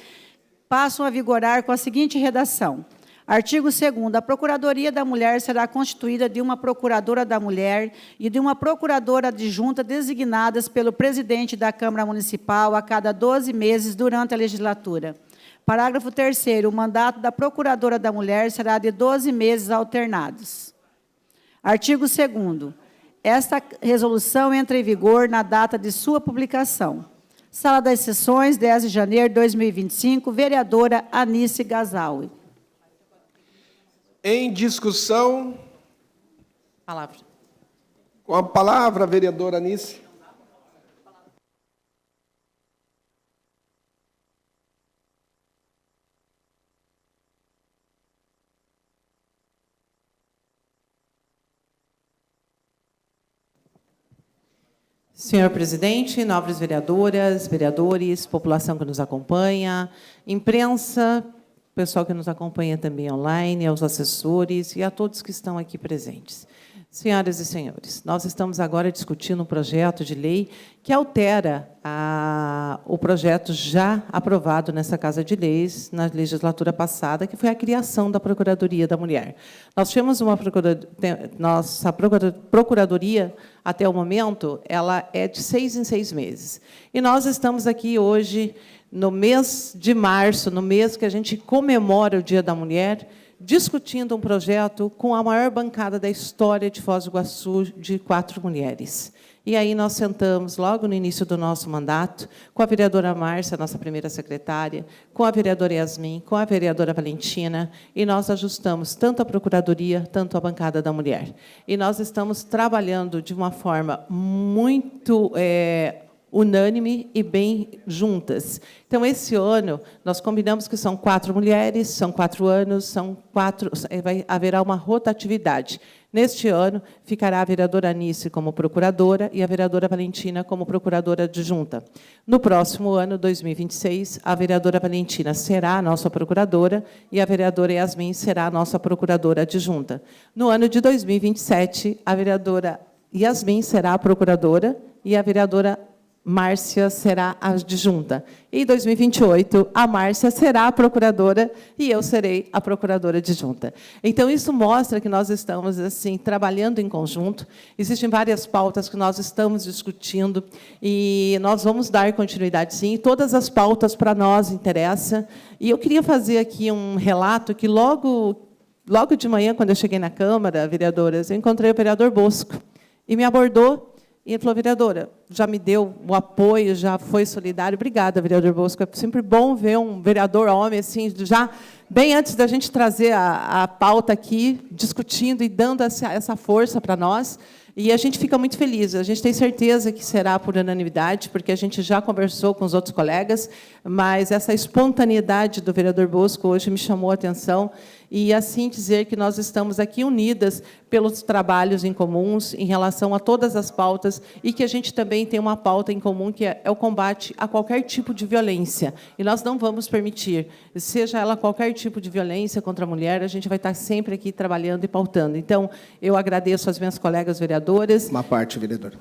Speaker 3: passam a vigorar com a seguinte redação. Artigo 2º, a Procuradoria da Mulher será constituída de uma Procuradora da Mulher e de uma Procuradora Adjunta designadas pelo presidente da Câmara Municipal a cada 12 meses durante a legislatura. Parágrafo 3º. O mandato da Procuradora da Mulher será de 12 meses alternados. Artigo 2º. Esta resolução entra em vigor na data de sua publicação. Sala das Sessões, 10 de janeiro de 2025, vereadora Anice Gazaui.
Speaker 2: Em discussão,
Speaker 6: Palavra.
Speaker 2: com a palavra, a vereadora Anice.
Speaker 6: Senhor presidente, nobres vereadoras, vereadores, população que nos acompanha, imprensa, pessoal que nos acompanha também online, aos assessores e a todos que estão aqui presentes. Senhoras e senhores, nós estamos agora discutindo um projeto de lei que altera o projeto já aprovado nessa Casa de Leis, na legislatura passada, que foi a criação da Procuradoria da Mulher. Nós tínhamos nossa Procuradoria, até o momento, ela é de 6 em 6 meses. E nós estamos aqui hoje, no mês de março, no mês que a gente comemora o Dia da Mulher, discutindo um projeto com a maior bancada da história de Foz do Iguaçu, de 4 mulheres. E aí nós sentamos, logo no início do nosso mandato, com a vereadora Márcia, nossa primeira secretária, com a vereadora Yasmin, com a vereadora Valentina, e nós ajustamos tanto a Procuradoria, tanto a bancada da mulher. E nós estamos trabalhando de uma forma muito unânime e bem juntas. Então, esse ano, nós combinamos que são 4 mulheres, são 4 anos, haverá uma rotatividade. Neste ano, ficará a vereadora Anice como procuradora e a vereadora Valentina como procuradora adjunta. No próximo ano, 2026, a vereadora Valentina será a nossa procuradora e a vereadora Yasmin será a nossa procuradora adjunta. No ano de 2027, a vereadora Yasmin será a procuradora e a vereadora Márcia será a adjunta. Em 2028, a Márcia será a procuradora e eu serei a procuradora adjunta. Então, isso mostra que nós estamos assim trabalhando em conjunto. Existem várias pautas que nós estamos discutindo e nós vamos dar continuidade, sim. Todas as pautas para nós interessam. E eu queria fazer aqui um relato que logo de manhã, quando eu cheguei na Câmara, vereadoras, eu encontrei o vereador Bosco e me abordou. E ele falou, vereadora, já me deu o apoio, já foi solidário. Obrigada, vereador Bosco. É sempre bom ver um vereador homem, assim, já bem antes da gente trazer a pauta aqui, discutindo e dando essa força para nós. E a gente fica muito feliz. A gente tem certeza que será por unanimidade, porque a gente já conversou com os outros colegas, mas essa espontaneidade do vereador Bosco hoje me chamou a atenção. E, assim, dizer que nós estamos aqui unidas pelos trabalhos em comuns, em relação a todas as pautas, e que a gente também tem uma pauta em comum, que é o combate a qualquer tipo de violência. E nós não vamos permitir, seja ela qualquer tipo de violência contra a mulher, a gente vai estar sempre aqui trabalhando e pautando. Então, eu agradeço às minhas colegas vereadoras.
Speaker 2: Uma parte, vereadora.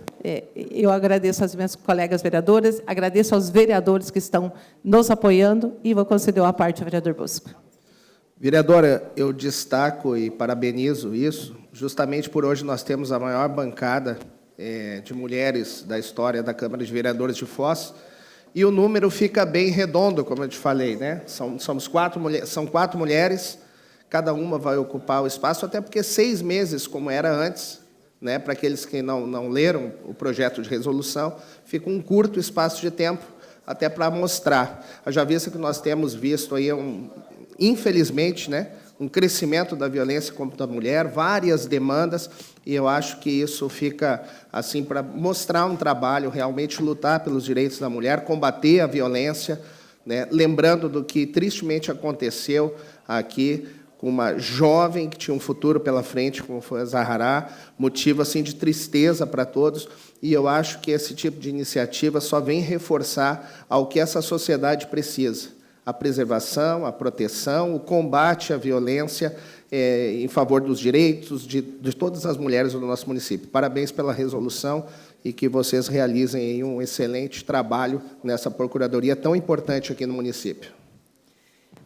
Speaker 6: Eu agradeço às minhas colegas vereadoras, agradeço aos vereadores que estão nos apoiando, e vou conceder a parte ao vereador Bosco.
Speaker 7: Vereadora, eu destaco e parabenizo isso, justamente por hoje nós temos a maior bancada de mulheres da história da Câmara de Vereadores de Foz, e o número fica bem redondo, como eu te falei, né? São 4 mulheres, cada uma vai ocupar o espaço, até porque 6 meses, como era antes, né? Para aqueles que não leram o projeto de resolução, fica um curto espaço de tempo, até para mostrar. Já visto que nós temos visto aí infelizmente, né, um crescimento da violência contra a mulher, várias demandas, e eu acho que isso fica assim para mostrar um trabalho, realmente lutar pelos direitos da mulher, combater a violência, né, lembrando do que tristemente aconteceu aqui com uma jovem que tinha um futuro pela frente, como foi a Zahará, motivo assim de tristeza para todos, e eu acho que esse tipo de iniciativa só vem reforçar ao que essa sociedade precisa. A preservação, a proteção, o combate à violência em favor dos direitos de todas as mulheres do nosso município. Parabéns pela resolução e que vocês realizem aí um excelente trabalho nessa procuradoria tão importante aqui no município.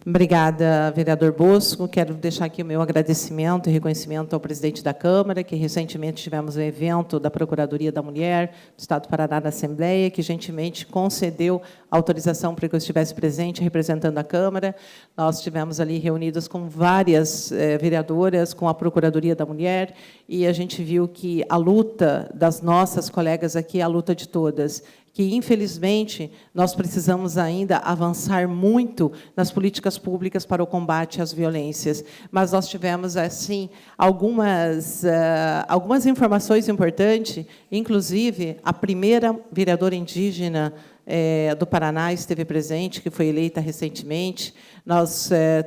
Speaker 6: Obrigada, vereador Bosco. Quero deixar aqui o meu agradecimento e reconhecimento ao presidente da Câmara, que recentemente tivemos um evento da Procuradoria da Mulher do Estado do Paraná na Assembleia, que gentilmente concedeu autorização para que eu estivesse presente representando a Câmara. Nós estivemos ali reunidos com várias vereadoras, com a Procuradoria da Mulher, e a gente viu que a luta das nossas colegas aqui é a luta de todas, que, infelizmente, nós precisamos ainda avançar muito nas políticas públicas para o combate às violências. Mas nós tivemos, assim, algumas informações importantes, inclusive, a primeira vereadora indígena do Paraná esteve presente, que foi eleita recentemente.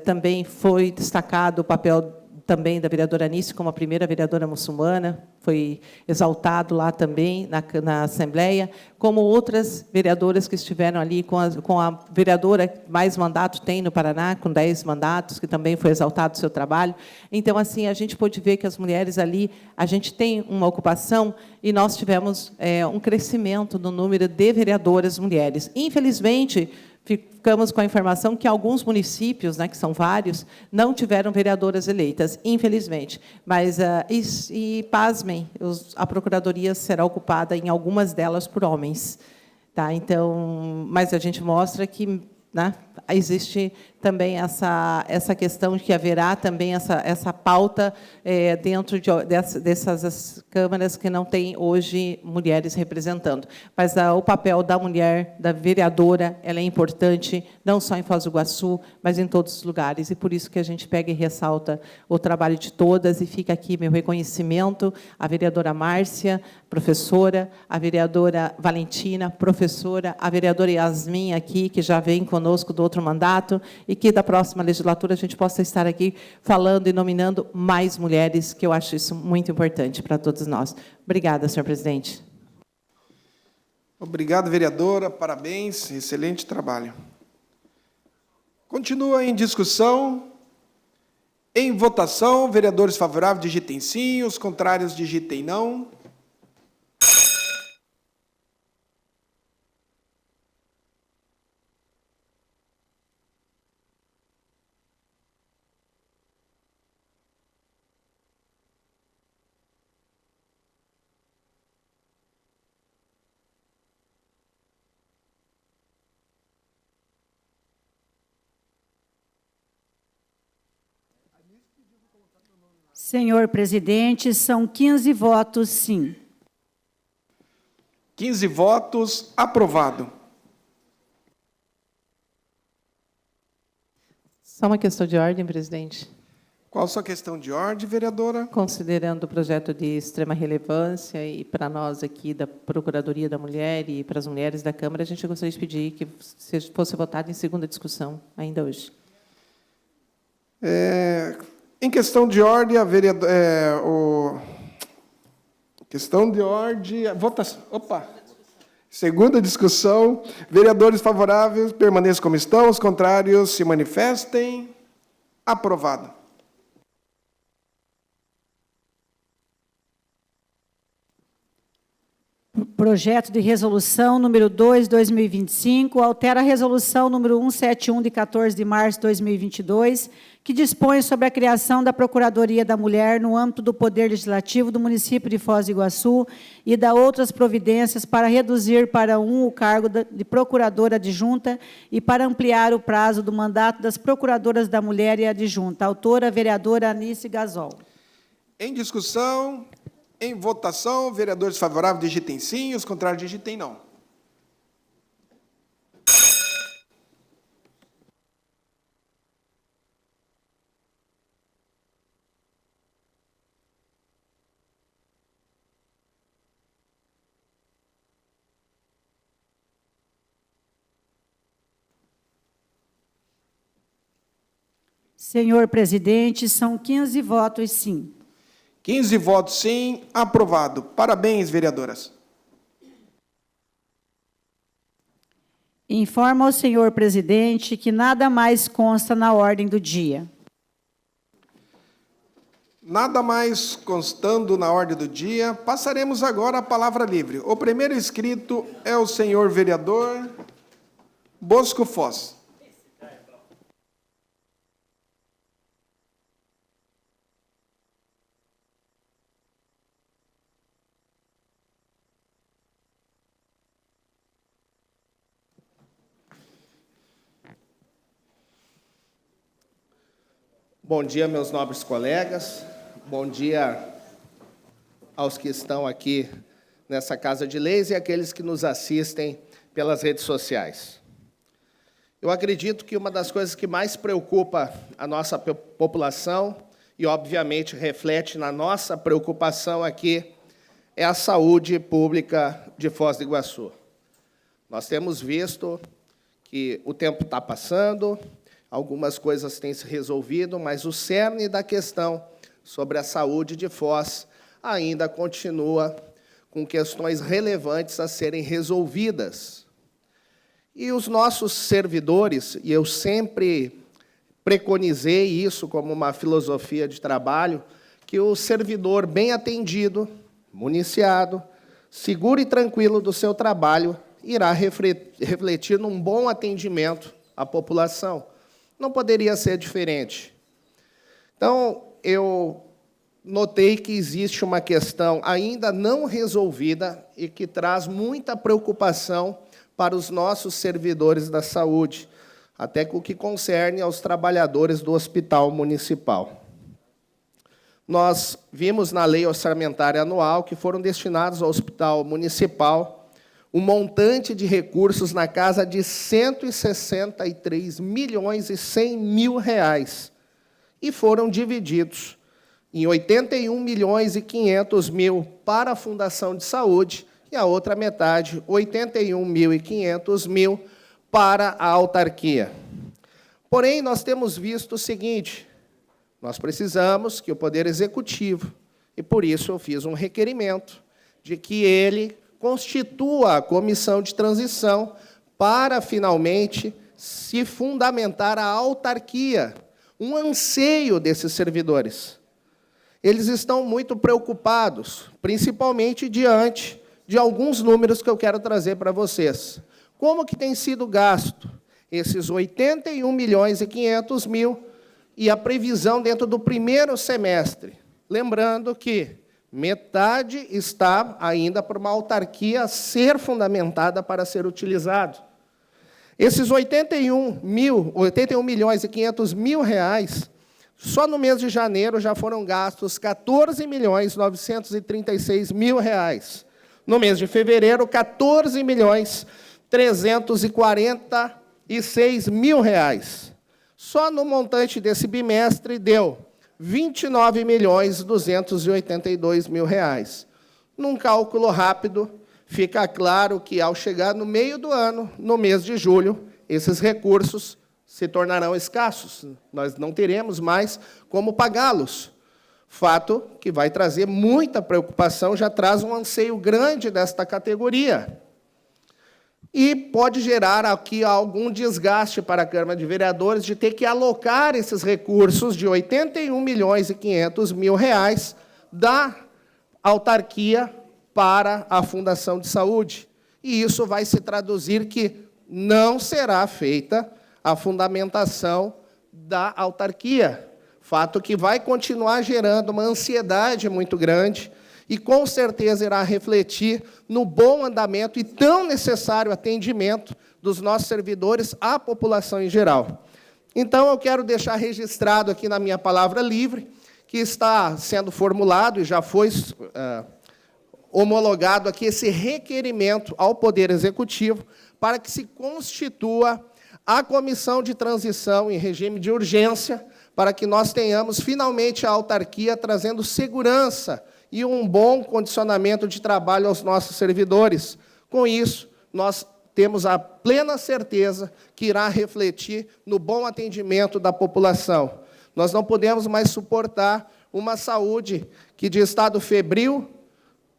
Speaker 6: Também foi destacado o papel também da vereadora Anice como a primeira vereadora muçulmana, foi exaltado lá também na Assembleia, como outras vereadoras que estiveram ali, com a vereadora que mais mandato tem no Paraná, com 10 mandatos, que também foi exaltado o seu trabalho. Então, assim, a gente pôde ver que as mulheres ali, a gente tem uma ocupação, e nós tivemos um crescimento no número de vereadoras mulheres. Infelizmente, ficamos com a informação que alguns municípios, né, que são vários, não tiveram vereadoras eleitas, infelizmente. Mas, pasmem, a Procuradoria será ocupada, em algumas delas, por homens. Tá? Então, mas a gente mostra que, né, existe também essa questão de que haverá também essa pauta dentro dessas câmaras que não têm hoje mulheres representando. Mas o papel da mulher, da vereadora, ela é importante, não só em Foz do Iguaçu, mas em todos os lugares. E por isso que a gente pega e ressalta o trabalho de todas, e fica aqui meu reconhecimento à vereadora Márcia, professora, à vereadora Valentina, professora, à vereadora Yasmin, aqui, que já vem conosco do outro mandato, e que da próxima legislatura a gente possa estar aqui falando e nominando mais mulheres, que eu acho isso muito importante para todos nós. Obrigada, senhor presidente.
Speaker 2: Obrigado, vereadora. Parabéns. Excelente trabalho. Continua em discussão. Em votação, vereadores favoráveis, digitem sim. Os contrários, digitem não.
Speaker 3: Senhor presidente, são 15 votos, sim.
Speaker 2: 15 votos, aprovado.
Speaker 6: Só uma questão de ordem, presidente.
Speaker 2: Qual a sua questão de ordem, vereadora?
Speaker 6: Considerando o projeto de extrema relevância, e para nós aqui da Procuradoria da Mulher e para as mulheres da Câmara, a gente gostaria de pedir que fosse votado em segunda discussão, ainda hoje.
Speaker 2: Em questão de ordem, a vereadora... Questão de ordem... Votação. Opa! Segunda discussão. Vereadores favoráveis, permaneçam como estão. Os contrários, se manifestem. Aprovado.
Speaker 3: Projeto de resolução número 2/2025 altera a resolução número 171 de 14 de março de 2022, que dispõe sobre a criação da Procuradoria da Mulher no âmbito do Poder Legislativo do município de Foz do Iguaçu e da outras providências para reduzir para 1 o cargo de procuradora adjunta e para ampliar o prazo do mandato das procuradoras da mulher e adjunta. Autora, a vereadora Anice Gasol.
Speaker 2: Em discussão... Em votação, vereadores favoráveis, digitem sim, os contrários, digitem não.
Speaker 3: Senhor presidente, são 15 votos sim.
Speaker 2: 15 votos sim, aprovado. Parabéns, vereadoras.
Speaker 3: Informa ao senhor presidente que nada mais consta na ordem do dia.
Speaker 2: Nada mais constando na ordem do dia, passaremos agora à palavra livre. O primeiro inscrito é o senhor vereador Bosco Foz.
Speaker 7: Bom dia, meus nobres colegas. Bom dia aos que estão aqui nessa Casa de Leis e aqueles que nos assistem pelas redes sociais. Eu acredito que uma das coisas que mais preocupa a nossa população e, obviamente, reflete na nossa preocupação aqui é a saúde pública de Foz do Iguaçu. Nós temos visto que o tempo está passando, algumas coisas têm se resolvido, mas o cerne da questão sobre a saúde de Foz ainda continua com questões relevantes a serem resolvidas. E os nossos servidores, e eu sempre preconizei isso como uma filosofia de trabalho, que o servidor bem atendido, municiado, seguro e tranquilo do seu trabalho, irá refletir num bom atendimento à população. Não poderia ser diferente. Então, eu notei que existe uma questão ainda não resolvida e que traz muita preocupação para os nossos servidores da saúde, até com o que concerne aos trabalhadores do Hospital Municipal. Nós vimos na Lei Orçamentária Anual que foram destinados ao Hospital Municipal um montante de recursos na casa de R$ 163.100.000 e foram divididos em R$ 81.500.000 para a Fundação de Saúde e a outra metade, R$ 81.500.000, para a autarquia. Porém, nós temos visto o seguinte: nós precisamos que o Poder Executivo, e por isso eu fiz um requerimento, de que ele constitua a comissão de transição para, finalmente, se fundamentar a autarquia, um anseio desses servidores. Eles estão muito preocupados, principalmente diante de alguns números que eu quero trazer para vocês. Como que tem sido gasto esses R$ 81.500.000 e a previsão dentro do primeiro semestre? Lembrando que metade está ainda para uma autarquia ser fundamentada para ser utilizado. Esses R$ 81.500.000, só no mês de janeiro já foram gastos R$ 14.936.000. No mês de fevereiro, R$ 14.346.000. Só no montante desse bimestre deu R$ 29.282.000. Num cálculo rápido, fica claro que, ao chegar no meio do ano, no mês de julho, esses recursos se tornarão escassos. Nós não teremos mais como pagá-los. Fato que vai trazer muita preocupação, já traz um anseio grande desta categoria. E pode gerar aqui algum desgaste para a Câmara de Vereadores de ter que alocar esses recursos de R$ 81.500.000 da autarquia para a Fundação de Saúde. E isso vai se traduzir que não será feita a fundamentação da autarquia. Fato que vai continuar gerando uma ansiedade muito grande e, com certeza, irá refletir no bom andamento e tão necessário atendimento dos nossos servidores à população em geral. Então, eu quero deixar registrado aqui na minha palavra livre que está sendo formulado e já foi homologado aqui esse requerimento ao Poder Executivo para que se constitua a comissão de transição em regime de urgência, para que nós tenhamos, finalmente, a autarquia trazendo segurança e um bom condicionamento de trabalho aos nossos servidores. Com isso, nós temos a plena certeza que irá refletir no bom atendimento da população. Nós não podemos mais suportar uma saúde que, de estado febril,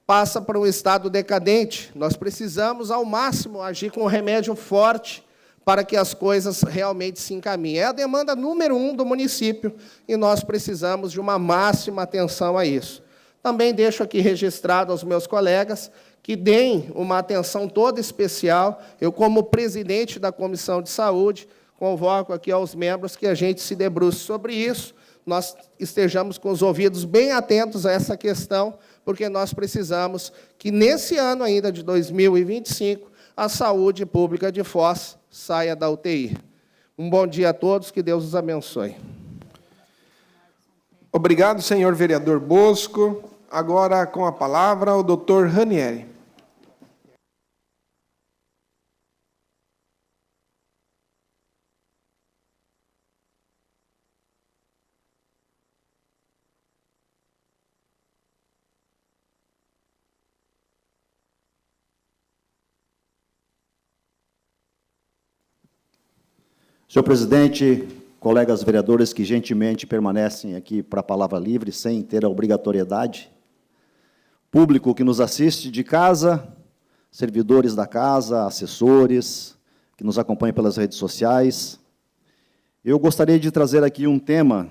Speaker 7: passa para um estado decadente. Nós precisamos, ao máximo, agir com um remédio forte para que as coisas realmente se encaminhem. É a demanda número 1 do município e nós precisamos de uma máxima atenção a isso. Também deixo aqui registrado aos meus colegas que deem uma atenção toda especial. Eu, como presidente da Comissão de Saúde, convoco aqui aos membros que a gente se debruce sobre isso, nós estejamos com os ouvidos bem atentos a essa questão, porque nós precisamos que, nesse ano ainda de 2025, a saúde pública de Foz saia da UTI. Um bom dia a todos, que Deus os abençoe.
Speaker 2: Obrigado, senhor vereador Bosco. Agora, com a palavra, o doutor Ranieri.
Speaker 8: Senhor presidente, colegas vereadores que gentilmente permanecem aqui para a palavra livre, sem ter a obrigatoriedade, público que nos assiste de casa, servidores da casa, assessores, que nos acompanham pelas redes sociais, eu gostaria de trazer aqui um tema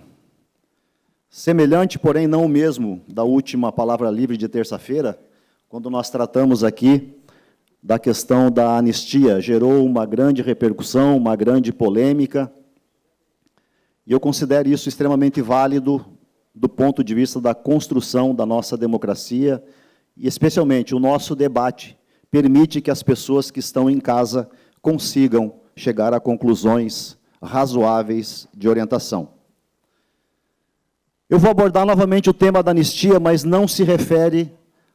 Speaker 8: semelhante, porém não o mesmo, da última palavra livre de terça-feira, quando nós tratamos aqui da questão da anistia. Gerou uma grande repercussão, uma grande polêmica, e eu considero isso extremamente válido do ponto de vista da construção da nossa democracia, e especialmente o nosso debate permite que as pessoas que estão em casa consigam chegar a conclusões razoáveis de orientação. Eu vou abordar novamente o tema da anistia, mas não se refere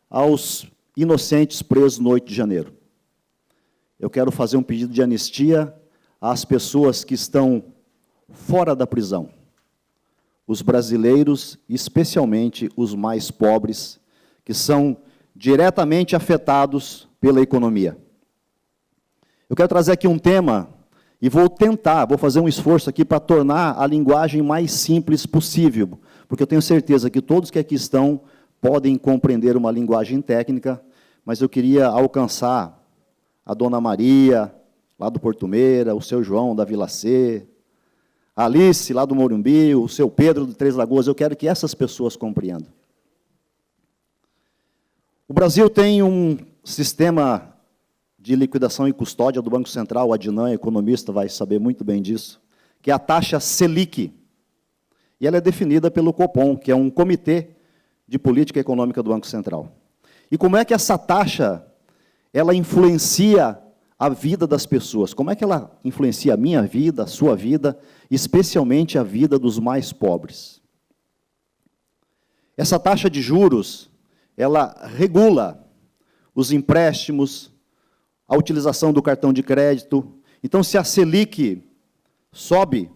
Speaker 8: aos inocentes presos no 8 de janeiro. Eu quero fazer um pedido de anistia às pessoas que estão fora da prisão, os brasileiros, especialmente os mais pobres, que são diretamente afetados pela economia. Eu quero trazer aqui um tema e vou fazer um esforço aqui para tornar a linguagem mais simples possível, porque eu tenho certeza que todos que aqui estão podem compreender uma linguagem técnica, mas eu queria alcançar a Dona Maria, lá do Porto Meira, o seu João, da Vila C, a Alice, lá do Morumbi, o seu Pedro, do Três Lagoas. Eu quero que essas pessoas compreendam. O Brasil tem um sistema de liquidação e custódia do Banco Central, o Adnan, economista, vai saber muito bem disso, que é a taxa Selic. E ela é definida pelo Copom, que é um comitê de política econômica do Banco Central. E como é que essa taxa ela influencia a vida das pessoas? Como é que ela influencia a minha vida, a sua vida, especialmente a vida dos mais pobres? Essa taxa de juros, ela regula os empréstimos, a utilização do cartão de crédito. Então, se a Selic sobe,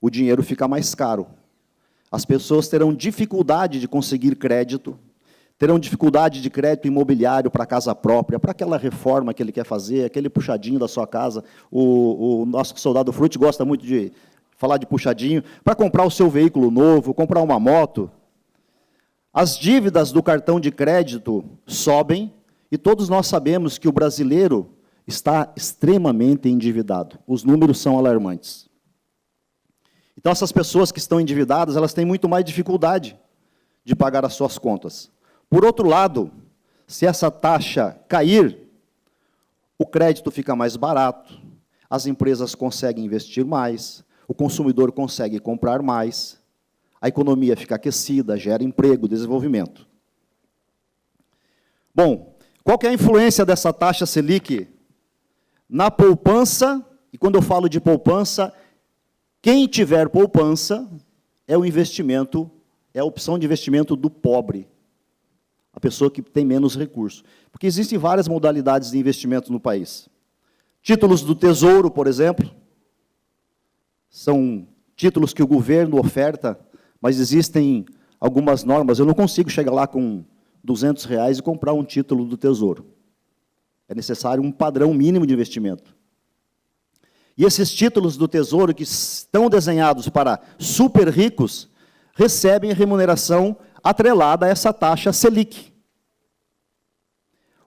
Speaker 8: o dinheiro fica mais caro. As pessoas terão dificuldade de conseguir crédito, terão dificuldade de crédito imobiliário para a casa própria, para aquela reforma que ele quer fazer, aquele puxadinho da sua casa. O nosso soldado Frutti gosta muito de falar de puxadinho, para comprar o seu veículo novo, comprar uma moto. As dívidas do cartão de crédito sobem, e todos nós sabemos que o brasileiro está extremamente endividado. Os números são alarmantes. Então, essas pessoas que estão endividadas, elas têm muito mais dificuldade de pagar as suas contas. Por outro lado, se essa taxa cair, o crédito fica mais barato, as empresas conseguem investir mais, o consumidor consegue comprar mais, a economia fica aquecida, gera emprego, desenvolvimento. Bom, qual que é a influência dessa taxa Selic na poupança? E quando eu falo de poupança, quem tiver poupança é o investimento, é a opção de investimento do pobre, a pessoa que tem menos recursos. Porque existem várias modalidades de investimento no país. Títulos do Tesouro, por exemplo, são títulos que o governo oferta, mas existem algumas normas. Eu não consigo chegar lá com R$200 e comprar um título do Tesouro. É necessário um padrão mínimo de investimento. E esses títulos do Tesouro, que estão desenhados para super ricos, recebem remuneração atrelada a essa taxa Selic.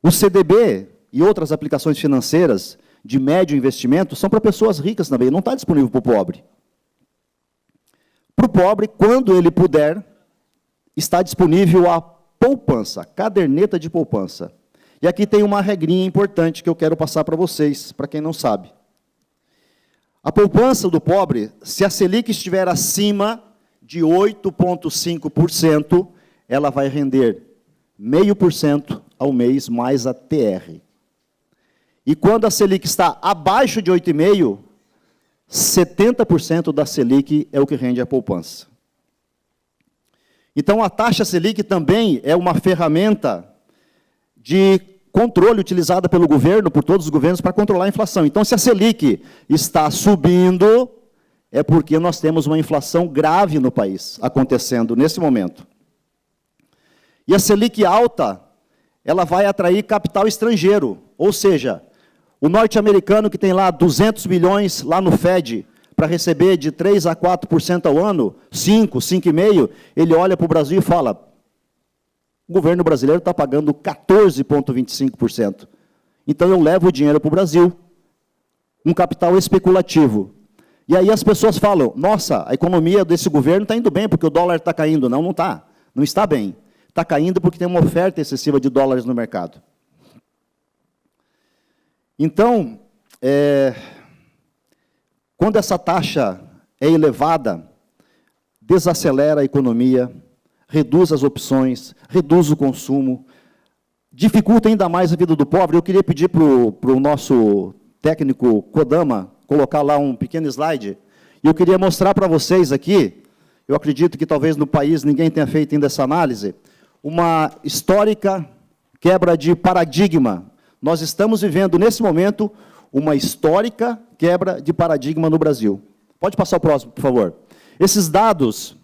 Speaker 8: O CDB e outras aplicações financeiras de médio investimento são para pessoas ricas também, não está disponível para o pobre. Para o pobre, quando ele puder, está disponível a poupança, caderneta de poupança. E aqui tem uma regrinha importante que eu quero passar para vocês, para quem não sabe. A poupança do pobre, se a Selic estiver acima de 8,5%, ela vai render 0,5% ao mês mais a TR. E quando a Selic está abaixo de 8,5%, 70% da Selic é o que rende a poupança. Então, a taxa Selic também é uma ferramenta de controle utilizada pelo governo, por todos os governos, para controlar a inflação. Então, se a Selic está subindo, é porque nós temos uma inflação grave no país acontecendo nesse momento. E a Selic alta, ela vai atrair capital estrangeiro, ou seja, o norte-americano que tem lá 200 bilhões lá no Fed, para receber de 3% a 4% ao ano, 5,5%, ele olha para o Brasil e fala, o governo brasileiro está pagando 14,25%. Então, eu levo o dinheiro para o Brasil, um capital especulativo. E aí as pessoas falam, nossa, a economia desse governo está indo bem, porque o dólar está caindo. Não, não está. Não está bem. Está caindo porque tem uma oferta excessiva de dólares no mercado. Então, quando essa taxa é elevada, desacelera a economia, reduz as opções, reduz o consumo, dificulta ainda mais a vida do pobre. Eu queria pedir para o nosso técnico Kodama colocar lá um pequeno slide, e eu queria mostrar para vocês aqui, eu acredito que talvez no país ninguém tenha feito ainda essa análise, uma histórica quebra de paradigma. Nós estamos vivendo, nesse momento, uma histórica quebra de paradigma no Brasil. Pode passar o próximo, por favor. Esses dados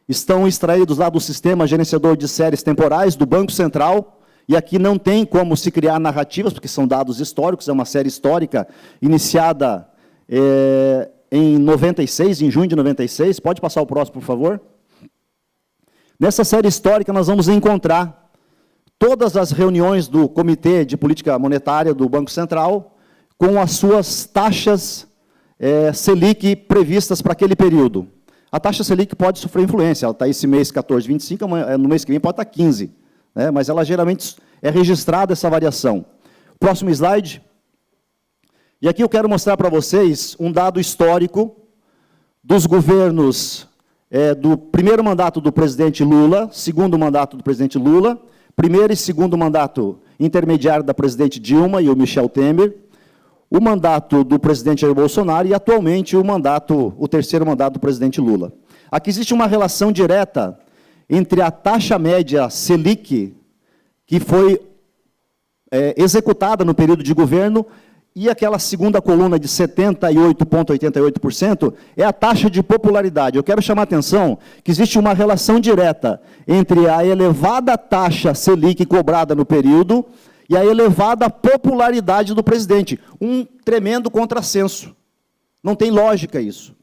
Speaker 8: estão extraídos lá do sistema gerenciador de séries temporais do Banco Central, e aqui não tem como se criar narrativas, porque são dados históricos, é uma série histórica iniciada em 96, em junho de 96. Pode passar o próximo, por favor? Nessa série histórica, nós vamos encontrar todas as reuniões do Comitê de Política Monetária do Banco Central, com as suas taxas Selic previstas para aquele período. A taxa Selic pode sofrer influência, ela está esse mês 14,25, no mês que vem pode estar 15, né? Mas ela geralmente é registrada essa variação. Próximo slide. E aqui eu quero mostrar para vocês um dado histórico dos governos do primeiro mandato do presidente Lula, segundo mandato do presidente Lula, primeiro e segundo mandato intermediário da presidente Dilma e o Michel Temer, o mandato do presidente Jair Bolsonaro e, atualmente, o terceiro mandato do presidente Lula. Aqui existe uma relação direta entre a taxa média Selic, que foi executada no período de governo, e aquela segunda coluna de 78,88% é a taxa de popularidade. Eu quero chamar a atenção que existe uma relação direta entre a elevada taxa Selic cobrada no período e a elevada popularidade do presidente. Um tremendo contrassenso. Não tem lógica isso.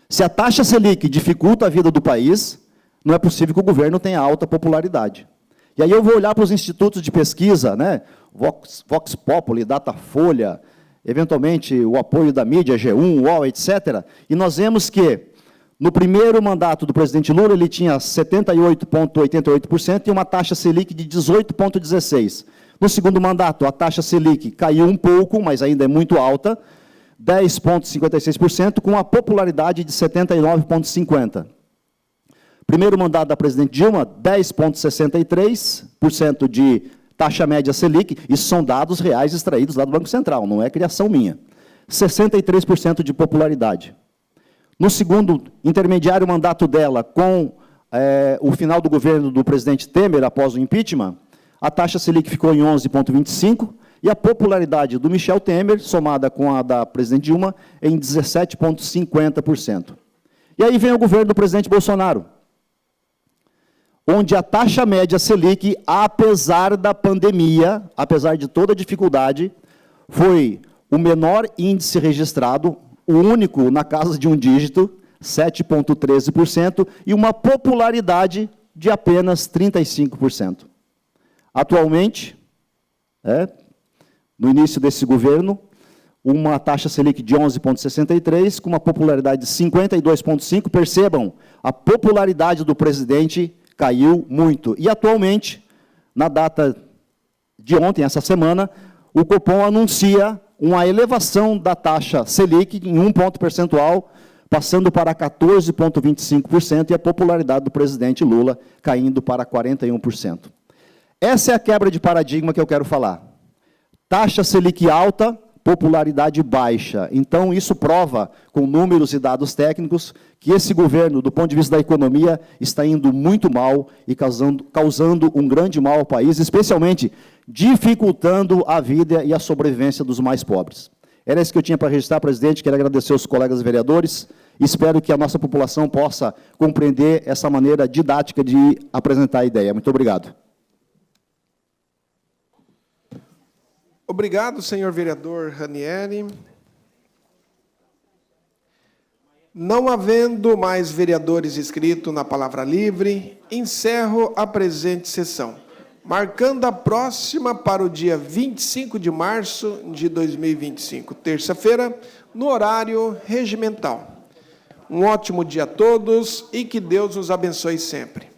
Speaker 8: Se a taxa Selic dificulta a vida do país, não é possível que o governo tenha alta popularidade. E aí eu vou olhar para os institutos de pesquisa, né? Vox Populi, Datafolha, eventualmente o apoio da mídia, G1, UOL, etc. E nós vemos que, no primeiro mandato do presidente Lula, ele tinha 78,88% e uma taxa Selic de 18,16%. No segundo mandato, a taxa Selic caiu um pouco, mas ainda é muito alta, 10,56%, com a popularidade de 79,50%. Primeiro mandato da presidente Dilma, 10,63% de taxa média Selic, isso são dados reais extraídos lá do Banco Central, não é criação minha. 63% de popularidade. No segundo intermediário mandato dela, com o final do governo do presidente Temer, após o impeachment, a taxa Selic ficou em 11,25%, e a popularidade do Michel Temer, somada com a da presidente Dilma, em 17,50%. E aí vem o governo do presidente Bolsonaro, onde a taxa média Selic, apesar da pandemia, apesar de toda a dificuldade, foi o menor índice registrado, o único na casa de um dígito, 7,13%, e uma popularidade de apenas 35%. Atualmente, no início desse governo, uma taxa Selic de 11,63%, com uma popularidade de 52,5%. Percebam, a popularidade do presidente caiu muito. E, atualmente, na data de ontem, essa semana, o Copom anuncia uma elevação da taxa Selic em 1 ponto percentual, passando para 14,25%, e a popularidade do presidente Lula caindo para 41%. Essa é a quebra de paradigma que eu quero falar. Taxa Selic alta, popularidade baixa. Então, isso prova, com números e dados técnicos, que esse governo, do ponto de vista da economia, está indo muito mal e causando um grande mal ao país, especialmente dificultando a vida e a sobrevivência dos mais pobres. Era isso que eu tinha para registrar, presidente. Quero agradecer aos colegas vereadores. Espero que a nossa população possa compreender essa maneira didática de apresentar a ideia. Muito obrigado.
Speaker 2: Obrigado, senhor vereador Ranieri. Não havendo mais vereadores inscritos na palavra livre, encerro a presente sessão, marcando a próxima para o dia 25 de março de 2025, terça-feira, no horário regimental. Um ótimo dia a todos e que Deus os abençoe sempre.